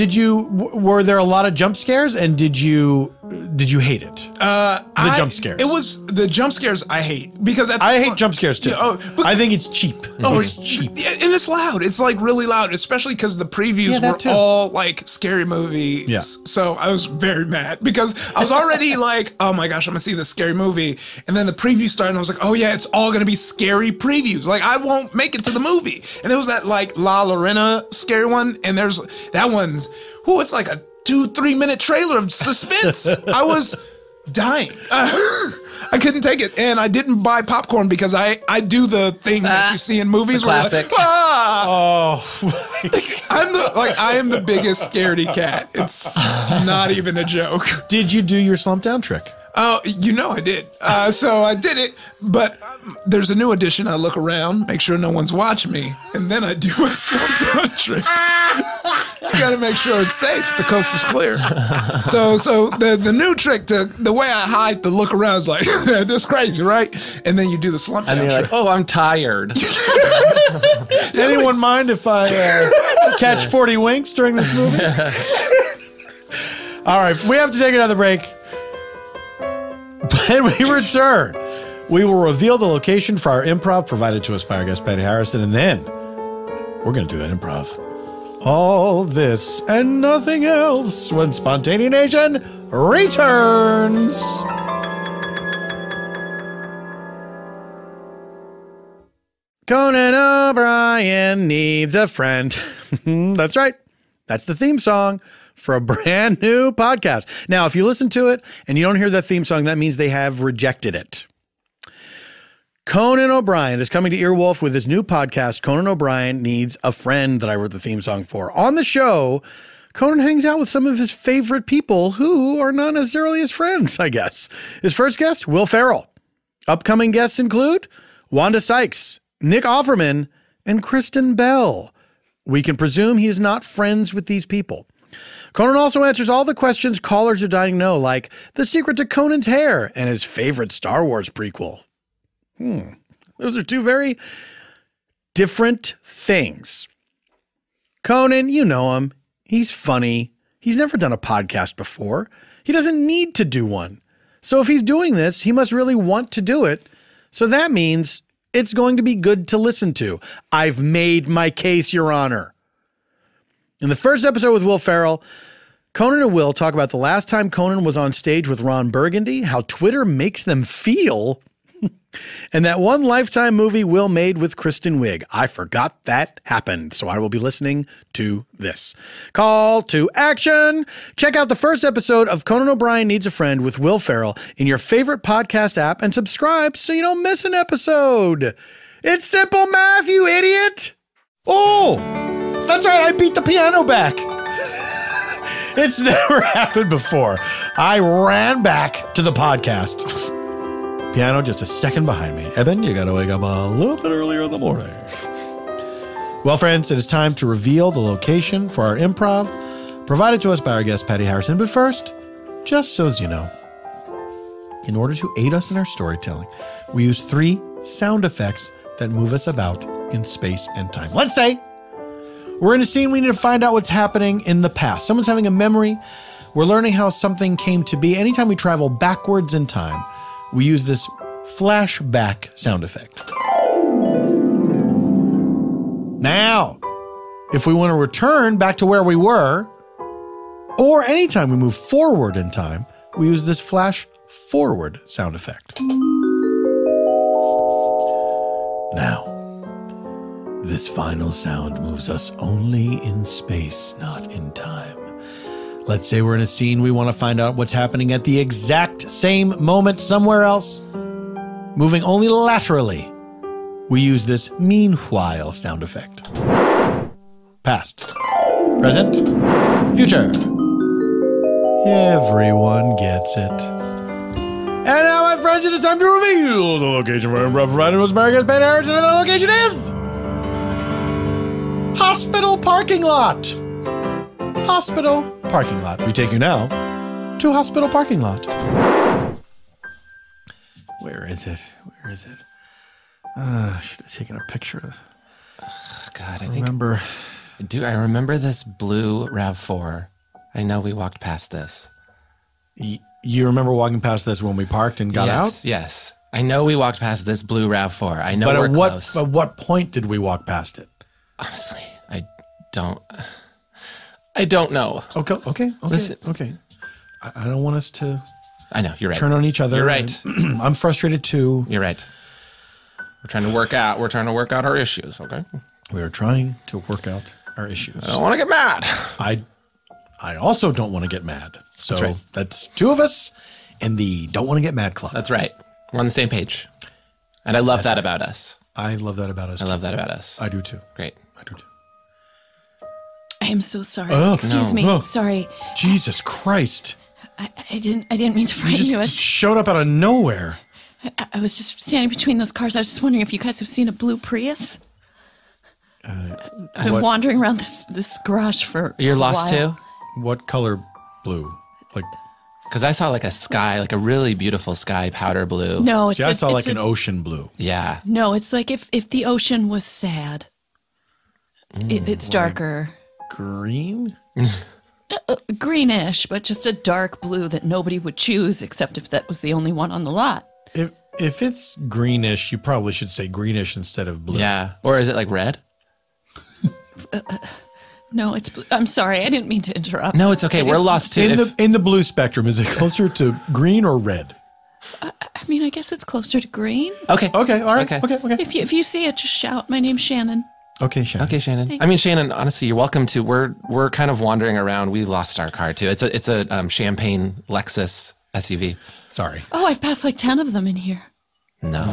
were there a lot of jump scares, and did you hate it? The jump scares. It was the jump scares I hate because I hate jump scares too. I think it's cheap. It's cheap. And it's loud. It's like really loud, especially because the previews were all like scary movies. Yeah. So I was very mad because I was already like, oh my gosh, I'm gonna see this scary movie. And then the preview started and I was like, oh yeah, it's all gonna be scary previews. Like I won't make it to the movie. And there was that like La Lorena scary one. And there's that one's, it's like a 2-3 minute trailer of suspense. I was dying. I couldn't take it, and I didn't buy popcorn because I do the thing that you see in movies where classic. like, I am the biggest scaredy cat. It's not even a joke. Did you do your slump down trick? Oh, I did. So I did it, but there's a new edition. I look around, make sure no one's watching me, and then I do a slump down trick. You got to make sure it's safe. The coast is clear. So the new trick, the way I hide the look around is like, this is crazy, right? And then you do the slump down And you're trick. like, oh, I'm tired. Anyone mind if I catch 40 winks during this movie? All right, we have to take another break. When we return, we will reveal the location for our improv provided to us by our guest, Patti Harrison, and then we're going to do that improv. All this and nothing else when Spontaneanation returns. Conan O'Brien needs a friend. That's right. That's the theme song for a brand new podcast. Now, if you listen to it and you don't hear that theme song, that means they have rejected it. Conan O'Brien is coming to Earwolf with his new podcast, Conan O'Brien Needs a Friend, that I wrote the theme song for. On the show, Conan hangs out with some of his favorite people who are not necessarily his friends, I guess. His first guest, Will Ferrell. Upcoming guests include Wanda Sykes, Nick Offerman, and Kristen Bell. We can presume he is not friends with these people. Conan also answers all the questions callers are dying to know, like the secret to Conan's hair and his favorite Star Wars prequel. Those are two very different things. Conan, you know him. He's funny. He's never done a podcast before. He doesn't need to do one. So if he's doing this, he must really want to do it. So that means it's going to be good to listen to. I've made my case, Your Honor. In the first episode with Will Ferrell, Conan and Will talk about the last time Conan was on stage with Ron Burgundy, how Twitter makes them feel, and that one Lifetime movie Will made with Kristen Wiig. I forgot that happened, so I will be listening to this. Call to action. Check out the first episode of Conan O'Brien Needs a Friend with Will Ferrell in your favorite podcast app and subscribe so you don't miss an episode. It's simple math, you idiot. Oh, that's right. I beat the piano back. It's never happened before. I ran back to the podcast. Piano just a second behind me. Eban, you got to wake up a little bit earlier in the morning. Well, friends, it is time to reveal the location for our improv, provided to us by our guest, Patti Harrison. But first, just so as you know, in order to aid us in our storytelling, we use 3 sound effects that move us about in space and time. Let's say we're in a scene, we need to find out what's happening in the past. Someone's having a memory. We're learning how something came to be. Anytime we travel backwards in time, we use this flashback sound effect. Now, if we want to return back to where we were, or anytime we move forward in time, we use this flash forward sound effect. Now, this final sound moves us only in space, not in time. Let's say we're in a scene, we want to find out what's happening at the exact same moment somewhere else, moving only laterally. We use this meanwhile sound effect. Past, present, future. Everyone gets it. And now, my friends, it is time to reveal the location for improv provided with our guest, Patti Harrison, and the location is hospital parking lot. Hospital parking lot. We take you now to hospital parking lot. Where is it? Where is it? I should have taken a picture. God, I Remember. I remember this blue RAV4. I know we walked past this. You remember walking past this when we parked and got out? Yes. I know we walked past this blue RAV4. I know But we're close. at what point did we walk past it? Honestly, I don't know. Okay. Listen. Okay. I don't want us to I know, you're right. turn on each other. You're right. I'm frustrated too. You're right. We're trying to work out our issues, okay? We are trying to work out our issues. I don't want to get mad. I also don't want to get mad. So That's right. that's two of us in the Don't Want to Get Mad Club. That's right. We're on the same page. And I love that about us. I love that about us. I love that about us. I do too. Great. I do too. I am so sorry. Oh, Excuse me. Oh. Sorry. Jesus Christ. I didn't mean to You frighten you. just showed up out of nowhere. I was just standing between those cars. I was just wondering if you guys have seen a blue Prius. I'm what- wandering around this garage for You're a lost while. too? What color blue? Like, Because I saw like a sky, like a really beautiful sky, powder blue. No, it's see, I saw like it's an ocean blue. Yeah. No, it's like if the ocean was sad. It's darker. Green? Greenish, but just a dark blue that nobody would choose except if that was the only one on the lot. If it's greenish, you probably should say greenish instead of blue. Yeah. Or is it like red? No, it's blue. I'm sorry, I didn't mean to interrupt. No, it's okay. We're lost too. In the blue spectrum, is it closer to green or red? I mean, I guess it's closer to green. Okay. Okay, all right. Okay. Okay. If you see it, just shout. My name's Shannon. Okay, Shannon. Okay, Shannon. I mean, Shannon. Honestly, you're welcome to. We're kind of wandering around. We lost our car too. It's a champagne Lexus SUV. Sorry. Oh, I've passed like 10 of them in here. No.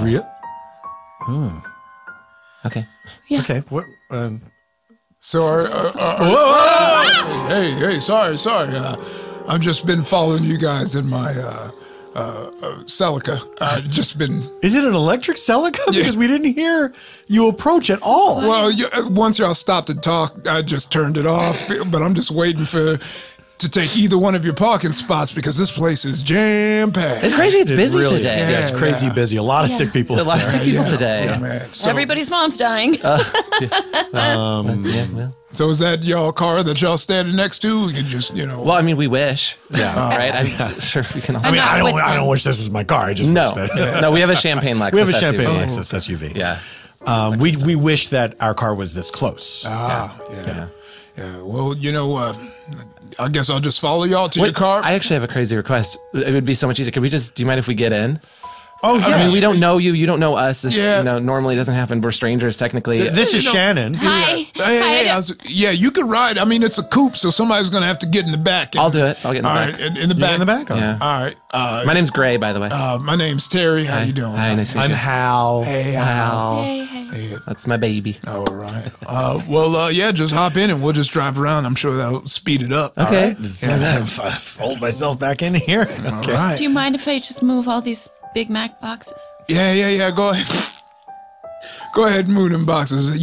Okay. Yeah. Okay. What? So, hey, sorry. I've just been following you guys in my Celica. Just been. Is it an electric Celica? Because we didn't hear you approach at all. Well, once y'all stopped to talk, I just turned it off. But I'm just waiting to take either one of your parking spots because this place is jam packed. It's crazy. It's busy really today. is. Yeah, it's crazy busy. A lot of sick people. A lot of sick people today. Yeah, man. So, Everybody's mom's dying. Yeah. Well. so is that y'all car that y'all standing next to? You can just, Well, I mean, we wish. Yeah. Right. I'm sure we can. Also I mean, not with I them. don't wish this was my car. I just no. wish that. No. We have a champagne Lexus. We have a champagne SUV. Lexus SUV. Yeah. We wish that our car was this close. Yeah. Well, I guess I'll just follow y'all to your car. I actually have a crazy request. It would be so much easier. Could we do you mind if we get in? Oh yeah. I mean, we don't know you. You don't know us. This, Yeah. normally doesn't happen. We're strangers, technically. This is Shannon. Hi. Hey, you could ride. I mean, it's a coupe, so somebody's going to have to get in the back. I'll do it. I'll get in the All back. right, in the back. In the back? Yeah. All right. My name's Gray, by the way. My name's Terry. How you doing? Hi, nice to meet I'm you. Hal. Hey, Hal. Hey. That's my baby. All right. Just hop in and we'll just drive around. I'm sure that'll speed it up. Okay. I fold myself back in here. All right. Do you mind if I just move all these Big Mac boxes? Yeah. Go ahead. Go ahead and move them boxes,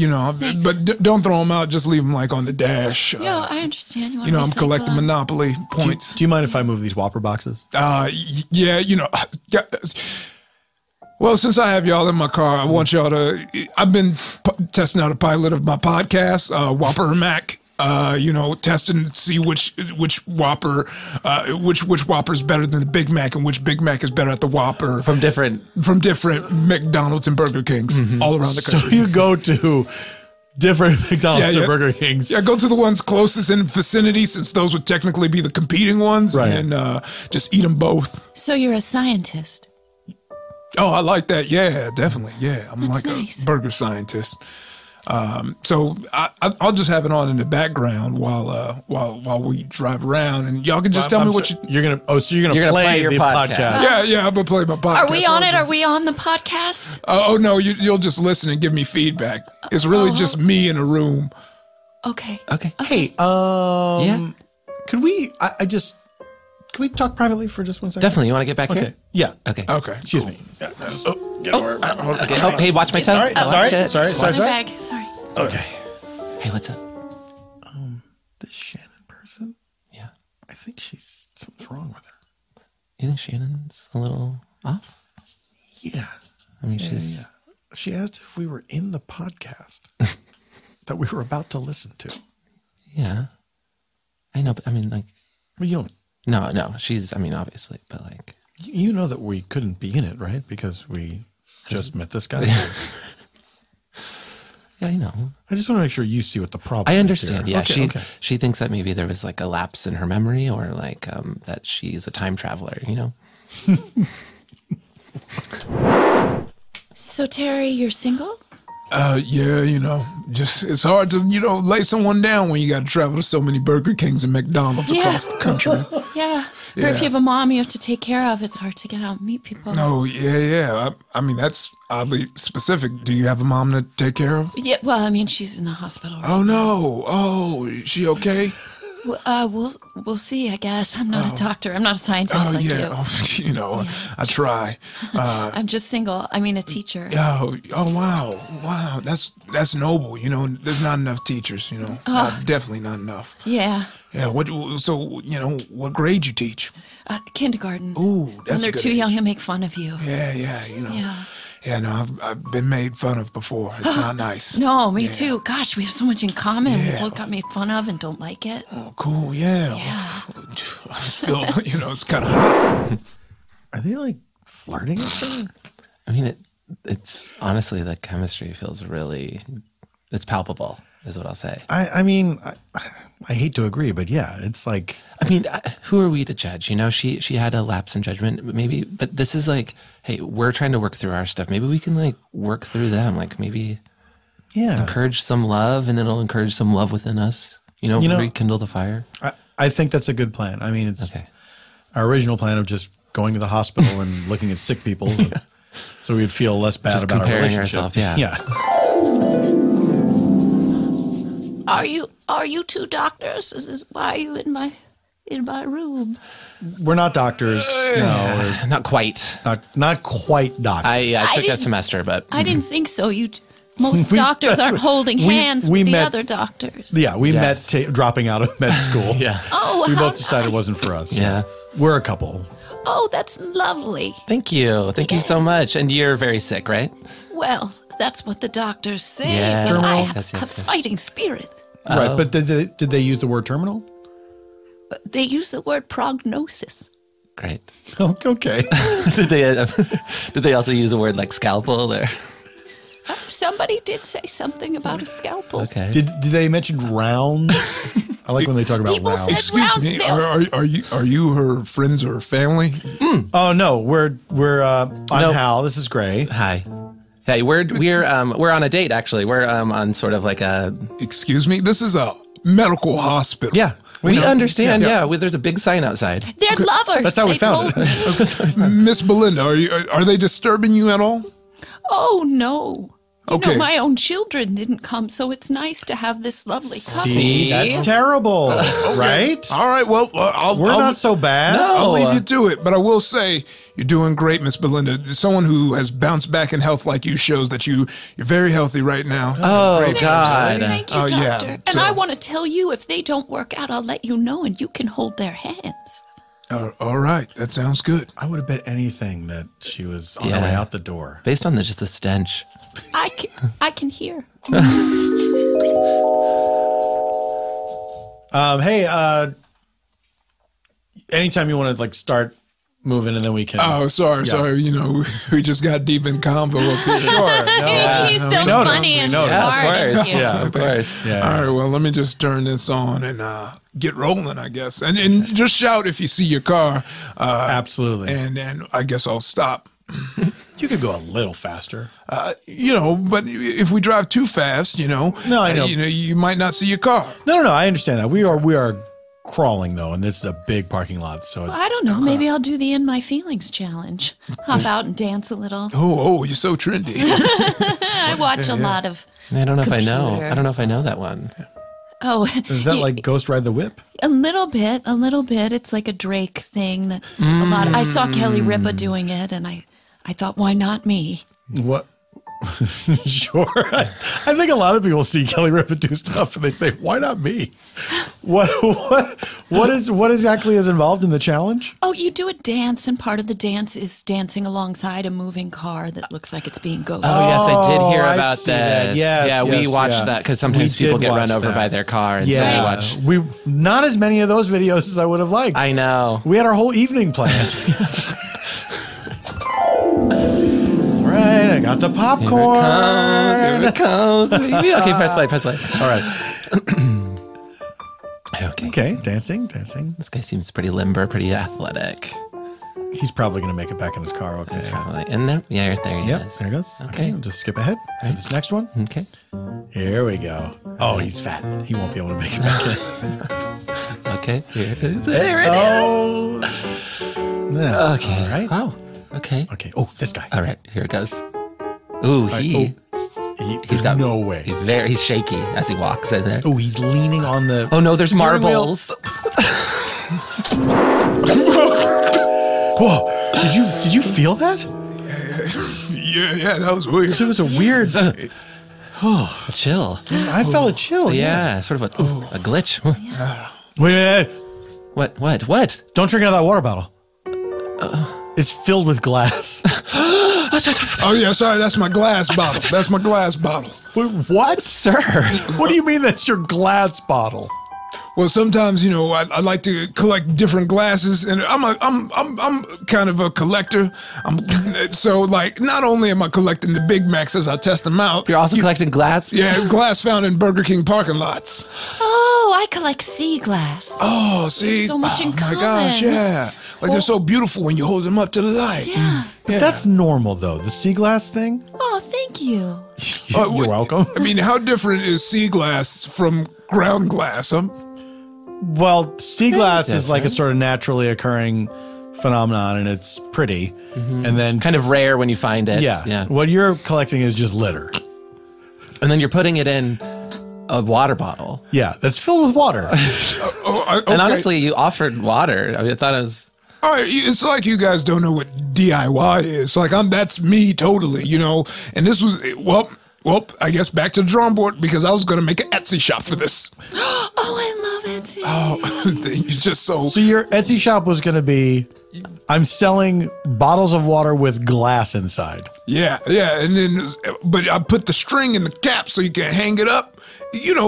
but don't throw them out. Just leave them like on the dash. No, I understand. I'm collecting Monopoly points. Do you mind if I move these Whopper boxes? Yeah. Well, since I have y'all in my car, I want y'all to. I've been testing out a pilot of my podcast, Whopper and Mac. Testing to see which Whopper, which Whopper is better than the Big Mac, and which Big Mac is better at the Whopper From different McDonald's and Burger Kings all around the country. So you go to different McDonald's or Burger Kings. Yeah, go to the ones closest in vicinity, since those would technically be the competing ones, Right. and just eat them both. So you're a scientist. Oh, I like that. Yeah, definitely. Yeah, I'm That's like nice. a burger scientist. So I'll just have it on in the background while we drive around, and y'all can just tell me what you. You're gonna play your the podcast. Yeah, I'm gonna play my podcast. Are we on it? Are we on the podcast? Oh no, you'll just listen and give me feedback. It's really just me in a room. Okay. Okay. Hey, Yeah. could we? Can we talk privately for just 1 second? Definitely. You want to get back Okay. here? Yeah. Okay. Okay. Excuse me. Okay. Oh, hey, watch my toe. Sorry. Watch Sorry. it. Sorry. My Sorry. bag. Sorry. Okay. Hey, what's up? This Shannon person, Yeah. I think something's wrong with her. You think Shannon's a little off? Yeah. I mean, she's. She asked if we were in the podcast that we were about to listen to. Yeah. I know, but I mean, like... Well, you don't... No, she's, I mean, obviously, but like... You know that we couldn't be in it, right? Because we just met this guy. Yeah, I know. I just want to make sure you see what the problem is. I understand, here. yeah. Okay, She thinks that maybe there was like a lapse in her memory or like that she's a time traveler, you know? So, Terry, you're single? Yeah, you know, just it's hard to, you know, lay someone down when you got to travel to so many Burger Kings and McDonald's across the country. Yeah. Or if you have a mom you have to take care of, it's hard to get out and meet people. No, yeah. I mean, that's oddly specific. Do you have a mom to take care of? Yeah, well, I mean, she's in the hospital. Right? Oh, no. Oh, is she okay? We'll see, I guess. I'm not a doctor. I'm not a scientist like you. Oh, you know, I try. I'm just single. I mean, a teacher. Oh, wow. That's noble. You know, there's not enough teachers, you know. Definitely not enough. Yeah. Yeah, what grade you teach? Kindergarten. Ooh, When that's they're a good too age. young to make fun of you. Yeah, you know. Yeah. Yeah, no, I've been made fun of before. It's not nice. No, me too. Gosh, we have so much in common. Yeah. We both got made fun of and don't like it. Oh, cool, yeah. Yeah. I feel, you know, it's kind of hot. Are they like flirting up there? I mean, it's honestly, the chemistry feels really, it's palpable, is what I'll say. I mean, I hate to agree, but yeah, it's like... I mean, who are we to judge? You know, she had a lapse in judgment, maybe, but this is like, hey, we're trying to work through our stuff. Maybe we can like work through them. Like maybe encourage some love, and then it'll encourage some love within us. You know, rekindle the fire. I think that's a good plan. I mean, it's our original plan of just going to the hospital and looking at sick people so we'd feel less bad Just about our comparing relationship. ourselves, yeah. Are you two doctors? Why are you in my room? We're not doctors. No, Not quite. not quite doctors. I took a didn't- semester, but I didn't think so. Most doctors aren't holding hands we with the met- other doctors. Yeah, we Yes. met dropping out of med school. yeah. Oh, We how both decided it nice. wasn't for us. Yeah. We're a couple. Oh, that's lovely. Thank you. Thank you so much. And you're very sick, right? Well, that's what the doctors say. Yeah. But I Terminal? have Yes, a yes. fighting spirit. Right, but did they use the word terminal? They use the word prognosis. Great. Oh, okay. did they also use a word like scalpel or? Somebody did say something about a scalpel. Okay. Did they mention rounds? I like when they talk about People rounds. said- Excuse Rounds me, bills. are you her friends or family? Oh no, I'm Hal. This is Gray. Hi. Hey, we're on a date actually. We're on sort of like a. Excuse me, this is a medical hospital. Yeah, We know. understand. Yeah. There's a big sign outside. They're lovers. That's how we they found told it. me. Miss Belinda, are they disturbing you at all? Oh, no. You Okay. know, my own children didn't come, so it's nice to have this lovely couple. See, that's terrible, right? All right, well, I'll Not so bad. I'll leave you to it, but I will say you're doing great, Miss Belinda. Someone who has bounced back in health like you shows that you're very healthy right now. Oh God. Thank you, Oh, doctor. yeah, And so- I want to tell you, if they don't work out, I'll let you know, and you can hold their hands. All right, that sounds good. I would have bet anything that she was on her Yeah. way out the door. Based on just the stench. I can hear. Hey, anytime you want to like start moving, and then we can. Oh, sorry. You know, we just got deep in convo up here. Sure. No, He's so noticed, funny we and noticed. Yeah, smart. of course. Yeah, Of course. Yeah. All right, well, let me just turn this on and get rolling, I guess. And just shout if you see your car. Absolutely. And I guess I'll stop. You could go a little faster. You know, but if we drive too fast, you know, No, I know. you know, you might not see your car. No. I understand that. We are crawling though, and this is a big parking lot. So I don't know. Maybe I'll do the In My Feelings challenge. Hop out and dance a little. Oh, you're so trendy. I watch a lot of. I don't know if I know. Computer. I don't know if I know that one. Oh, is that like Ghost Ride the Whip? a little bit? It's like a Drake thing that a lot. I saw Kelly Ripa doing it, and I thought, why not me? What? Sure. I think a lot of people see Kelly Ripa do stuff and they say, why not me? What exactly is involved in the challenge? Oh, you do a dance, and part of the dance is dancing alongside a moving car that looks like it's being ghosted. Oh, yes, I did hear I about see this. that. Yes, we yes, watched yeah. that because sometimes We people did get run watch over that. by their car. And Yeah. so we watch. Not as many of those videos as I would have liked. I know. We had our whole evening planned. All right, I got the popcorn. Here it comes. Baby. Okay, press play. All right. Okay, dancing. This guy seems pretty limber, pretty athletic. He's probably going to make it back in his car. Okay. That's probably. And there he Yep, is. there he goes. Okay, we'll just skip ahead to this next one. Okay. Here we go. Oh, he's fat. He won't be able to make it back in. Okay. Here it is. There it is. Oh. Yeah. Okay. All right. Oh. Okay. Okay. Oh, this guy. All right. Here it goes. Ooh, There's got no way. He's shaky as he walks in there. Oh, he's leaning on the. Oh no, there's steering wheel. marbles. Whoa! Did you feel that? Yeah, that was weird. It was a weird. A chill. I felt a chill. Yeah, sort of a glitch. Wait. What? Don't drink out of that water bottle. It's filled with glass. Oh yeah, sorry, that's my glass bottle. Wait, what? Sir. What do you mean that's your glass bottle? Well, sometimes I like to collect different glasses, and I'm kind of a collector. So like not only am I collecting the Big Macs as I test them out, You're also collecting glass? yeah, glass found in Burger King parking lots. Oh, I collect sea glass. Oh, see, so much in my common. gosh, yeah, like they're so beautiful when you hold them up to the light. Yeah. But that's normal though. The sea glass thing. Oh, thank you. You're welcome. I mean, how different is sea glass from ground glass? Huh? Well, sea glass is like a sort of naturally occurring phenomenon, and it's pretty. And then Kind of rare when you find it. yeah, what you're collecting is just litter. And then you're putting it in a water bottle. Yeah, that's filled with water. Okay. And honestly, you offered water. I mean, I thought it was... All right, it's like you guys don't know what DIY is. Like that's me totally, And this was well, I guess back to the drawing board because I was going to make an Etsy shop for this. Oh, I love Etsy. Oh, he's just so. So your Etsy shop was going to be, I'm selling bottles of water with glass inside. Yeah, and then but I put the string in the cap so you can hang it up,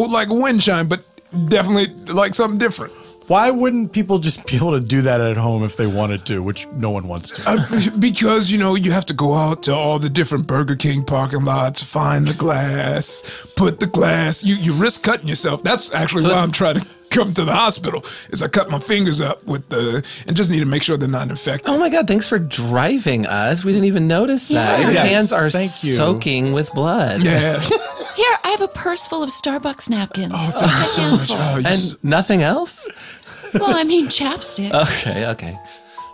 like a wind chime, but definitely like something different. Why wouldn't people just be able to do that at home if they wanted to, which no one wants to? Because, you have to go out to all the different Burger King parking lots, find the glass, put the glass. You risk cutting yourself. That's actually why I'm trying to come to the hospital, is I cut my fingers up and just need to make sure they're not infected. Oh my God, thanks for driving us. We didn't even notice that. Yeah. Your Yes, hands are thank you. soaking with blood. Yeah. Here, I have a purse full of Starbucks napkins. Oh, thank you so much. Oh, And nothing else? Well, I mean chapstick. Okay.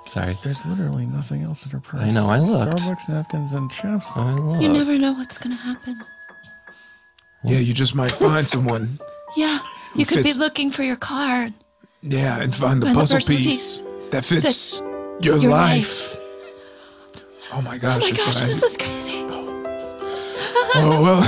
Sorry. There's literally nothing else in her purse. I know, I looked. Starbucks napkins and chapstick. I look. You never know what's going to happen. yeah, you just might find someone. Yeah, you could be fits- looking for your car. Yeah, and find the Find the puzzle puzzle piece that fits Fits your your life. Oh my gosh. Oh my it's gosh, so- this is crazy. Oh, well.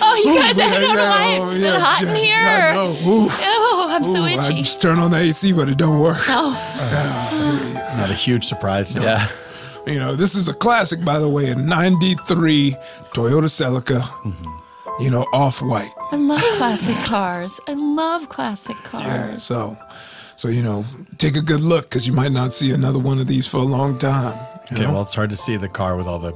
Oh, you guys, I don't know why. Is it hot in here? I know. Ooh. Oh, I'm so Ooh, I itchy. just turn on the AC, but it don't work. Oh, Not a huge surprise. Yeah. This is a classic, by the way, a 93 Toyota Celica, off-white. I love classic cars. I love classic cars. Yeah, so take a good look because you might not see another one of these for a long time. you Okay, know? well, it's hard to see the car with all the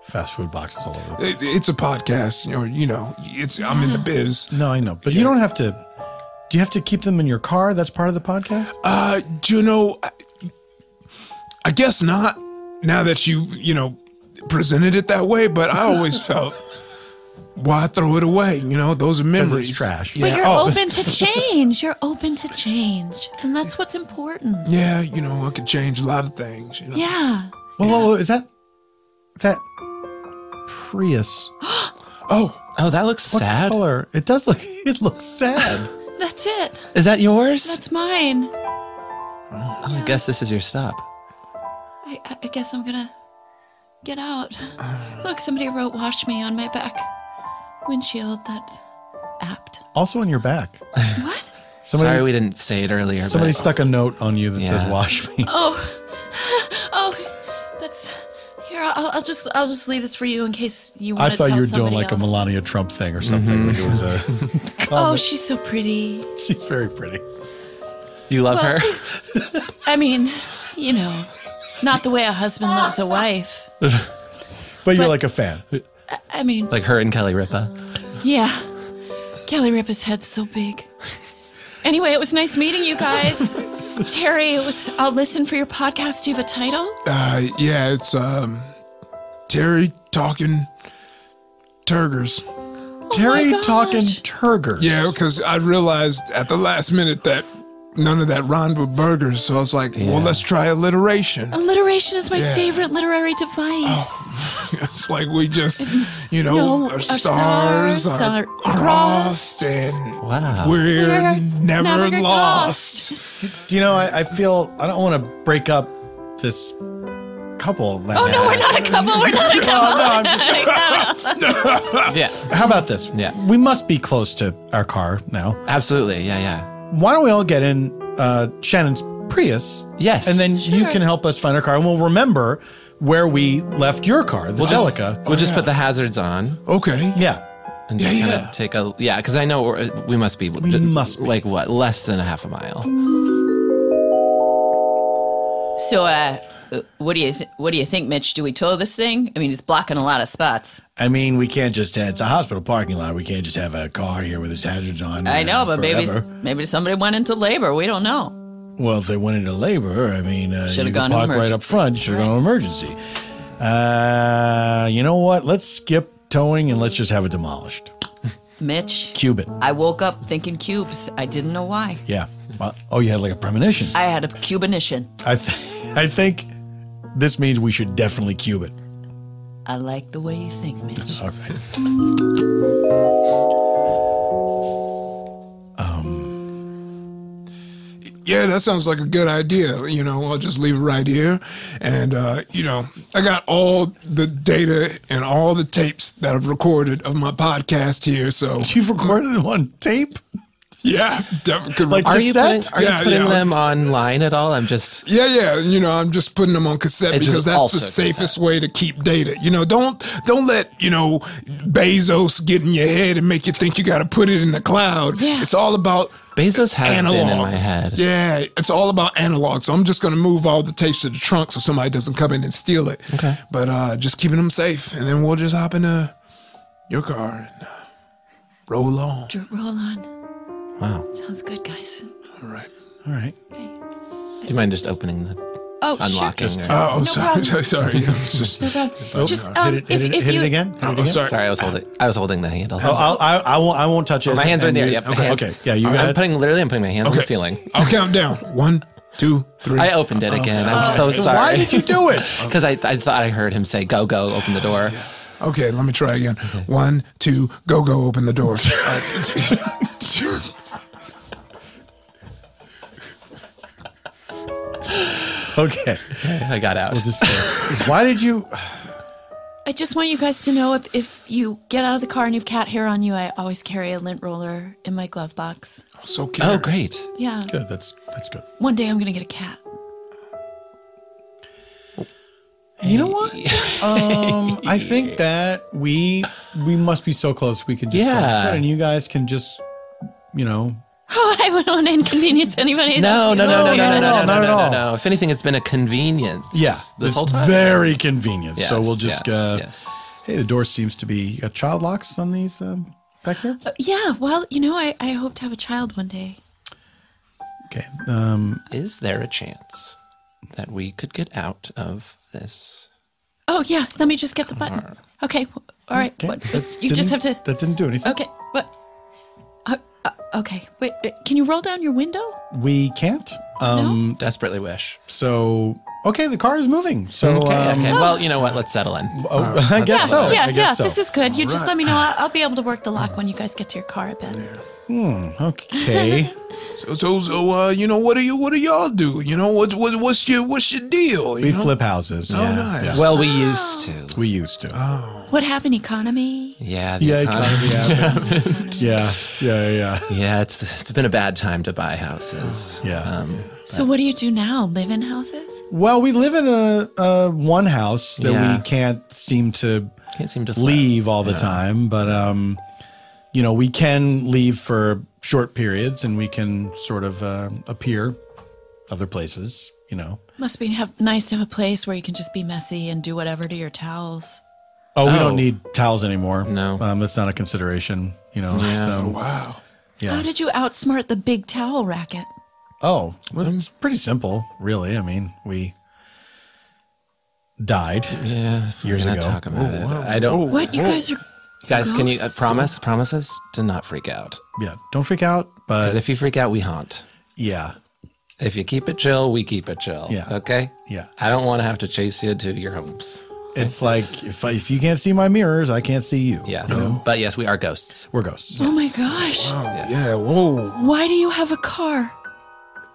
fast food boxes all over. It's a podcast, I'm in the biz. No, I know, but you don't have to. Do you have to keep them in your car? That's part of the podcast. I guess not. Now that you presented it that way, but I always felt, why throw it away? Those are memories. It's trash. But Yeah. you're Oh. open to change. You're open to change. And that's what's important. Yeah, I could change a lot of things. Yeah. Whoa, is that Prius? Oh, Oh, that looks What sad. color? It does look. It looks sad. That's it. Is that yours? That's mine. I guess this is your stop. I guess I'm gonna get out. Look, somebody wrote "wash me" on my back windshield. That's apt. Also on your back. What? Sorry we didn't say it earlier. Somebody stuck a note on you that says "wash me." Oh, that's here. I'll just leave this for you in case you want I to thought tell you were doing like somebody a else. Melania Trump thing or something. Like it was a Oh, comment. she's so pretty. She's very pretty. You love her? I mean, you know, not the way a husband loves a wife. But you're like a fan. I mean, Like her and Kelly Ripa. yeah. Kelly Ripa's head's so big. Anyway, it was nice meeting you guys. Terry, I'll listen for your podcast. Do you have a title? Yeah, it's Terry talking Turgers. Terry gosh. talking Turgers. Yeah, because I realized at the last minute that none of that rhymed with burgers, so I was like, well, let's try alliteration. Alliteration is my favorite literary device. It's like we just, No, our stars are crossed and Wow. we're never never get lost. Do you know, I feel, I don't want to break up this couple. Oh, no, we're not a couple. We're not a couple. No, I'm just, Yeah. how about this? Yeah. We must be close to our car now. Absolutely. Yeah. Why don't we all get in Shannon's Prius? Yes. And then you Sure. can help us find our car, and we'll remember where we left your car, the Celica. We'll just put the hazards on Okay. Yeah. and just kind of take a because I know we must be. must be. like what, less than a half a mile. So, what do you think, Mitch? Do we tow this thing? I mean, it's blocking a lot of spots. I mean, we can't just, it's a hospital parking lot. We can't just have a car here with its hazards on. I know, but forever. maybe somebody went into labor. We don't know. Well, if they went into labor, I mean, you Should've could gone to park right up emergency. front. You should have gone to emergency. You know what? Let's skip towing and let's just have it demolished. Mitch, Cube it. I woke up thinking cubes. I didn't know why. Yeah. Well, oh, you had like a premonition. I had a cubanition. I think this means we should definitely cube it. I like the way you think, Mitch. All right. Yeah, that sounds like a good idea. I'll just leave it right here. And, I got all the data and all the tapes that I've recorded of my podcast here. So, You've recorded it on tape? yeah, definitely. Like Are you cassette? putting them online at all? I'm just Yeah. I'm just putting them on cassette It's because just that's the also safest way to keep data. Don't let, Bezos get in your head and make you think you got to put it in the cloud. Yeah. It's all about Bezos has analog. been in my head. Yeah, it's all about analog. So I'm just going to move all the tapes to the trunk so somebody doesn't come in and steal it. Okay. But just keeping them safe. And then we'll just hop into your car and roll on. Roll on. Wow. Sounds good, guys. All right. All right. Do you mind just opening the Oh, unlocking? sure. or- Oh, sorry. problem. Sorry. Yeah, it's just, No problem. Oh, Just hit it, if hit you it again? Hit it again? sorry. Sorry, I was holding the handle. I won't touch it. My hands are in And there. you- Yep. my Okay. hands. Okay. Yeah, you got I'm it. putting my hands on the ceiling. I'll count down. 1, 2, 3. I opened it again. I'm so sorry. Why did you do it? Because I thought I heard him say, go, open the door. Okay, let me try again. 1, 2, go, open the door. Okay. I got out. Why did you? I just want you guys to know if you get out of the car and you have cat hair on you, I always carry a lint roller in my glove box. So cute. Oh, great. Yeah. Good. That's good. One day I'm going to get a cat. You know what? I think that we must be so close. We could just go Yeah. in, and you guys can just, Oh, I wouldn't want to inconvenience anybody. No. not at all. No. If anything, it's been a convenience. Yeah, This it's whole time. very convenient. So Yes, we'll just. yes. Hey, the door seems to be. You got child locks on these back here. Yeah, well, I hope to have a child one day. Okay. Is there a chance that we could get out of this? Oh, yeah, let me just get the button. Okay, all right. Okay, What, that you just have didn't- to... That didn't do anything. Okay, what? Okay, wait, can you roll down your window? We can't. Desperately wish. So okay, the car is moving. So Okay. Well, you know what? Let's settle in. I guess so. Yeah, I guess so. this is good. You just let me know. I'll be able to work the lock when you guys get to your car, I bet. Okay. So, you know, what do y'all do? You know, what's your deal? We flip houses. Oh, nice. Yeah. Well, we used to. We used to. What happened, economy? Yeah, the economy. happened. Yeah. Yeah, it's been a bad time to buy houses. Yeah. So what do you do now? Live in houses? Well, we live in a one house that Yeah. we can't seem to flip. leave all the time, but you know, we can leave for short periods, and we can sort of appear other places. You know. Must be nice to have a place where you can just be messy and do whatever to your towels. Oh, we don't need towels anymore. No. That's not a consideration. You know. Yeah. So, Wow. yeah. How did you outsmart the big towel racket? Oh, well, it's pretty simple, really. I mean, we died. Yeah, Years we're gonna ago. talk about it. I don't. What? You guys are... Guys, can you Gross. promise us to not freak out? Yeah, don't freak out. Because But if you freak out, we haunt. yeah, If you keep it chill, we keep it chill. Yeah. Okay. yeah. I don't want to have to chase you to your homes. It's like if you can't see my mirrors, I can't see you. Yeah. So, but yes, we are ghosts. We're ghosts. Oh my gosh. Yeah. Whoa. Why do you have a car?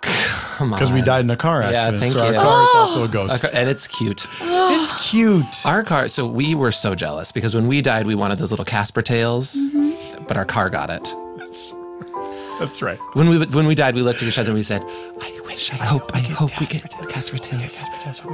Come on. Because we died in a car Yeah, accident. thank so our you. car is also a ghost. And it's cute. It's cute. Our car. So we were so jealous because when we died, we wanted those little Casper tails, but our car got it. That's right. When we died, we looked at each other and we said, I hope we get Casper tails.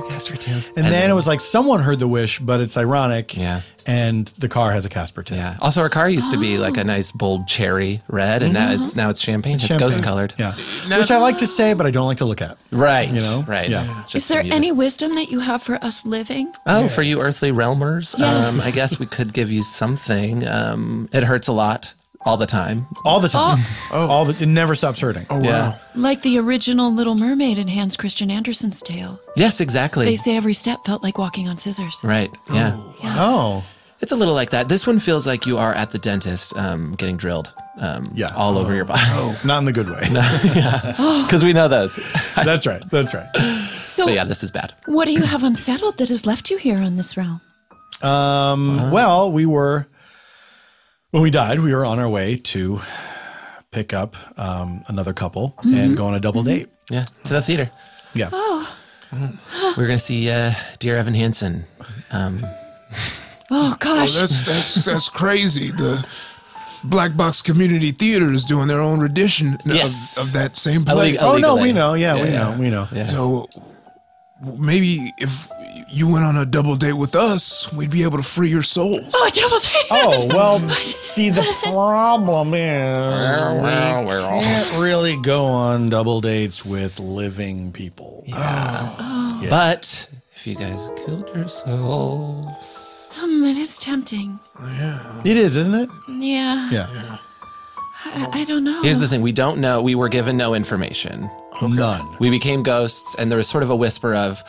Casper tails. And then it was like someone heard the wish, but it's ironic. Yeah. And the car has a Casper tail. Yeah. Also, our car used to be like a nice bold cherry red, and now it's champagne. It's Champagne. ghost colored. Yeah. Which I like to say, but I don't like to look at. Right. You know? Right. Yeah. Just Is there for you. any wisdom that you have for us living? Oh, for you earthly realmers, Yes. I guess we could give you something. It hurts a lot all the time. All the time. It never stops hurting. Oh, Yeah. wow. Like the original Little Mermaid in Hans Christian Andersen's tale. Yes, exactly. They say every step felt like walking on scissors. Right. Yeah. Oh. It's a little like that. This one feels like you are at the dentist getting drilled Yeah. all over your body. Not in the good way. Because we know those. That's right. That's right. So But yeah, this is bad. what do you have unsettled that has left you here on this realm? Well, when we died, we were on our way to pick up another couple and go on a double date. Yeah. To the theater. Yeah. We're going to see Dear Evan Hansen. Oh gosh. That's crazy. The Black Box Community Theater is doing their own rendition Yes. of that same play. Illegal. Oh, no, Illegally. we know. Yeah, Yeah. we know. Yeah. So maybe if you went on a double date with us, we'd be able to free your souls. Oh, double take. Oh, well, see, the problem is we can't really go on double dates with living people. Yeah. But if you guys killed yourselves. It is tempting. It is, isn't it? Yeah. Yeah. I don't know. Here's the thing. We don't know. We were given no information. None. We became ghosts, and there was sort of a whisper of,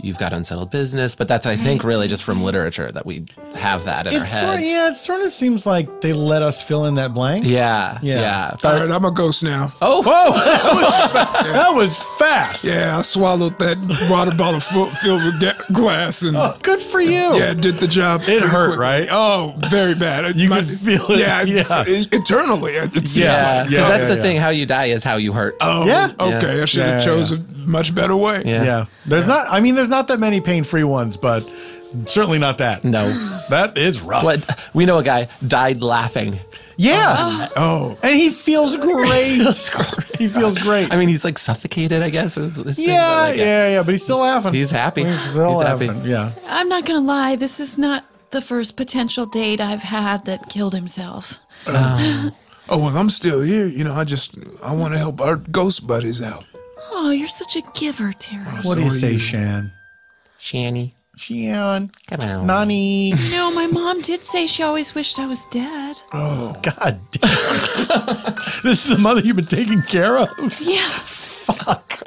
you've got unsettled business, but that's, I think, really just from literature that we have that in our heads. It sort of seems like they let us fill in that blank. Yeah. Yeah. All right, I'm a ghost now. Oh, That was fast. Yeah, I swallowed that water bottle filled with glass and Good for you. yeah, did the job. It pretty hurt, quick. right? Oh, very bad. You could feel it. Yeah, eternally. It seems yeah. like. Because that's yeah, the yeah. thing. How you die is how you hurt. Oh, Yeah. okay. I should have Yeah, chose a much better way. Yeah. There's not that many pain-free ones, but certainly not that. No. That is rough. What? We know a guy died laughing. Yeah. Oh, And he feels great. He feels great. I mean, he's like suffocated, I guess. Was this thing, yeah, but, like, yeah. But he's still laughing. He's happy. He's still He's happy. laughing. Yeah. I'm not going to lie. This is not the first potential date I've had that killed himself. well, I'm still here. You know, I want to help our ghost buddies out. Oh, you're such a giver, Terry. What do you So are say, you. Shan? Shanny. Shan. Come on. Nani. No, my mom did say she always wished I was dead. Oh, God damn. This is the mother you've been taking care of? Yeah. Fuck.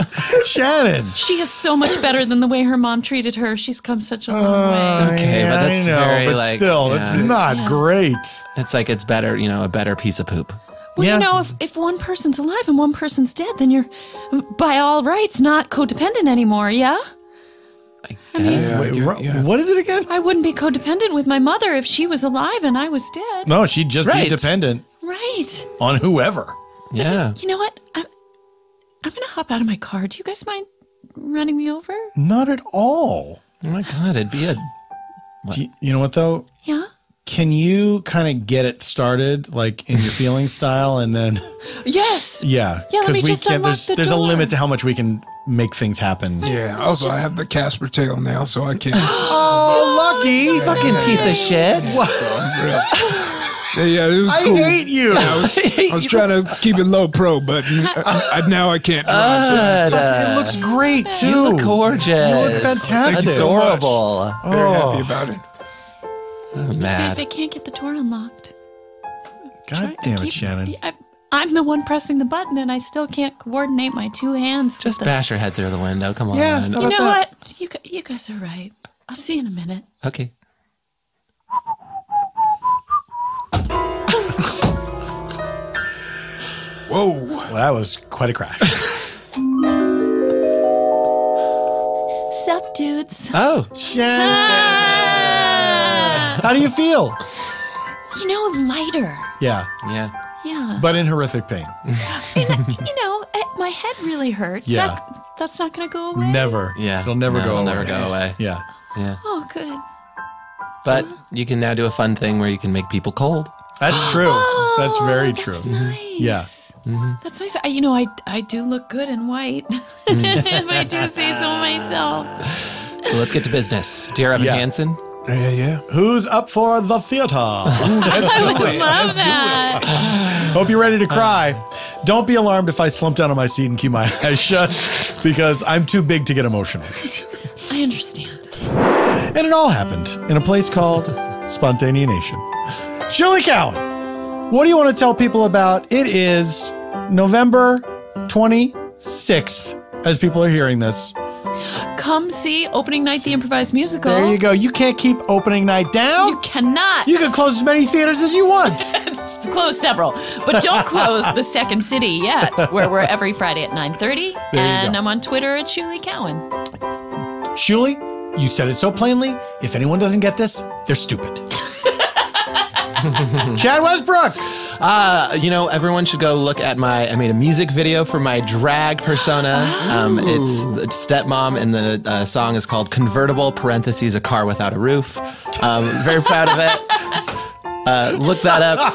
Shannon. She is so much better than the way her mom treated her. She's come such a long way. Okay, but that's I know, very, but like, still, yeah. it's not Yeah. great. It's like it's better, a better piece of poop. Well, Yeah. you know, if one person's alive and one person's dead, then you're, by all rights, not codependent anymore, yeah? yeah, Wait, yeah. what is it again? I wouldn't be codependent with my mother if she was alive and I was dead. No, she'd just Right. be dependent. Right. Right. on whoever. Yeah. You know what? I'm going to hop out of my car. Do you guys mind running me over? Not at all. Oh my God, it'd be a... You know what, though? Yeah. Can you kind of get it started, like in your feeling style, and then... Yes. Yeah. Yeah, let me 'cause just unlock the there's a door. limit to how much we can make things happen. Yeah. Also, I have the Casper tail now, so I can't. Oh, lucky. Fucking piece of shit. Yeah, it was I cool. hate you. I was trying to keep it low pro, but now I can't drive. So It looks great, too. You look gorgeous. You look fantastic. Thank you so much. Adorable. very happy about it. I'm Guys, mad. I can't get the door unlocked. God damn it, Shannon. I'm the one pressing the button, and I still can't coordinate my two hands. Just bash your head through the window. Come on. Yeah, how You about know that? what? You guys are right. I'll see you in a minute. Okay. Whoa. Well, that was quite a crash. Sup, dudes? Oh. Shannon, Ah! how do you feel? You know, lighter. Yeah, Yeah. Yeah. but in horrific pain. My head really hurts. Yeah. That's not going to go away? Never. Yeah. It'll never No, go it'll away. never go away. Yeah. Yeah. Oh, good. But you can now do a fun thing where you can make people cold. That's true. That's very That's true. nice. Yeah. That's nice. I do look good in white. If I do say so myself. So let's get to business. Dear Evan Yeah. Hansen. Yeah. Who's up for the theater? Let's do it. Love Let's do that. Hope you're ready to cry. Don't be alarmed if I slump down on my seat and keep my eyes shut, because I'm too big to get emotional. I understand. And it all happened in a place called Spontaneanation. Shulie Cowen, what do you want to tell people about? It is November 26th, as people are hearing this. Come see opening night, the improvised musical. There you go. You can't keep opening night down. You cannot. You can close as many theaters as you want. Close several, but don't close the Second City yet, where we're every Friday at 9:30. There you And go. I'm on Twitter at Shulie Cowen. Shulie, you said it so plainly. If anyone doesn't get this, they're stupid. Chad Westbrook. Everyone should go look at I made a music video for my drag persona. It's Stepmom, and the song is called Convertible, parentheses, a car without a roof. Very proud of it. Look that up.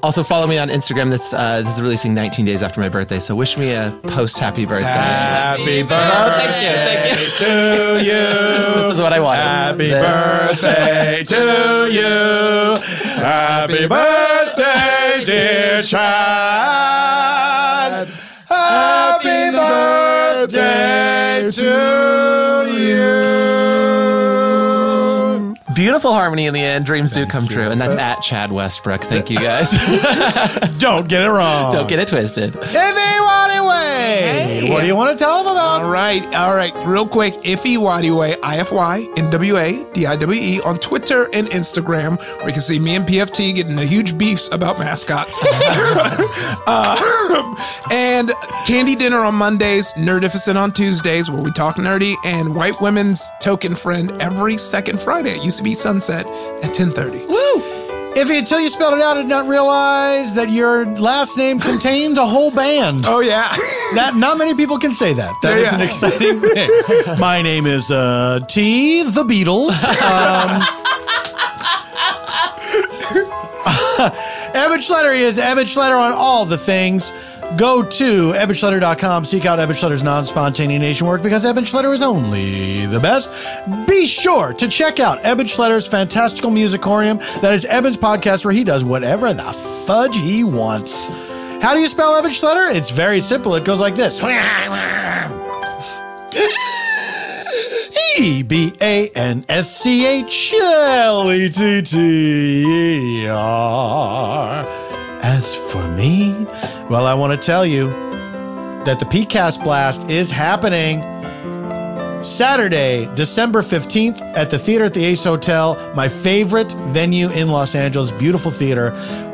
Also follow me on Instagram. This is releasing 19 days after my birthday, so wish me a post-happy birthday. Happy birthday thank you. to you. This is what I wanted. Happy This. birthday to you. Happy birthday, dear Chad. Happy birthday to you. Beautiful harmony in the end. Dreams do come true. And that's at Chad Westbrook. Thank you, guys. Don't get it wrong. Don't get it twisted. Ify Nwadiwe. What do you want to tell them about? All right. Real quick, Ify Nwadiwe, Ify Nwadiwe on Twitter and Instagram, where you can see me and PFT getting a huge beefs about mascots. And Candy Dinner on Mondays, Nerdificent on Tuesdays, where we talk nerdy, and White Women's Token Friend every second Friday. It used to be sunset at 10:30. Woo! Ify, until you spelled it out, I did not realize that your last name contains a whole band. Oh, yeah. That not many people can say that. That is an exciting thing. My name is T. The Beatles. Eban Schletter is Eban Schletter on all the things. Go to EbanSchletter.com. Seek out Eban Schletter's non-spontaneanation work, because Eban Schletter is only the best. Be sure to check out Eban Schletter's Fantastical Musicorium. That is Eban's podcast where he does whatever the fudge he wants. How do you spell Eban Schletter? It's very simple. It goes like this. EbanSchletter. As for me, well, I want to tell you that the PCast Blast is happening Saturday, December 15th at the Theater at the Ace Hotel, my favorite venue in Los Angeles, beautiful theater.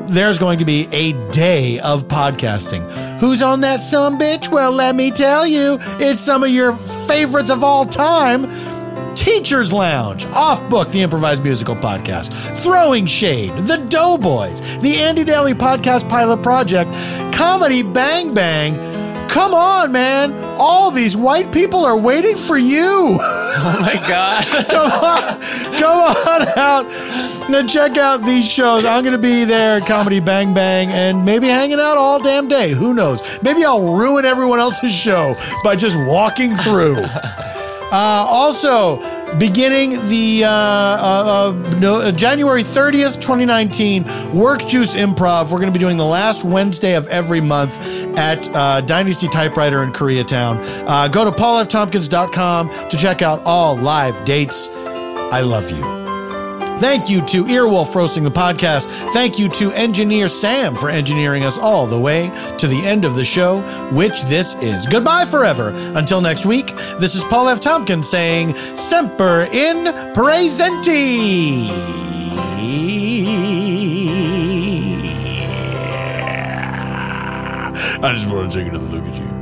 There's going to be a day of podcasting. Who's on that sumbitch? Well, let me tell you, it's some of your favorites of all time. Teacher's Lounge, Off Book, the improvised musical podcast, Throwing Shade, The Doughboys, the Andy Daly Podcast Pilot Project, Comedy Bang Bang. Come on, man. All these white people are waiting for you. Oh my God. Come on out and check out these shows. I'm going to be there at Comedy Bang Bang and maybe hanging out all damn day. Who knows? Maybe I'll ruin everyone else's show by just walking through. Also, beginning the January 30th, 2019, Work Juice Improv. We're going to be doing the last Wednesday of every month at Dynasty Typewriter in Koreatown. Go to paulftompkins.com to check out all live dates. I love you. Thank you to Earwolf for hosting the podcast. Thank you to Engineer Sam for engineering us all the way to the end of the show, which this is. Goodbye forever. Until next week, this is Paul F. Tompkins saying, Semper in Presenti. I just want to take another look at you.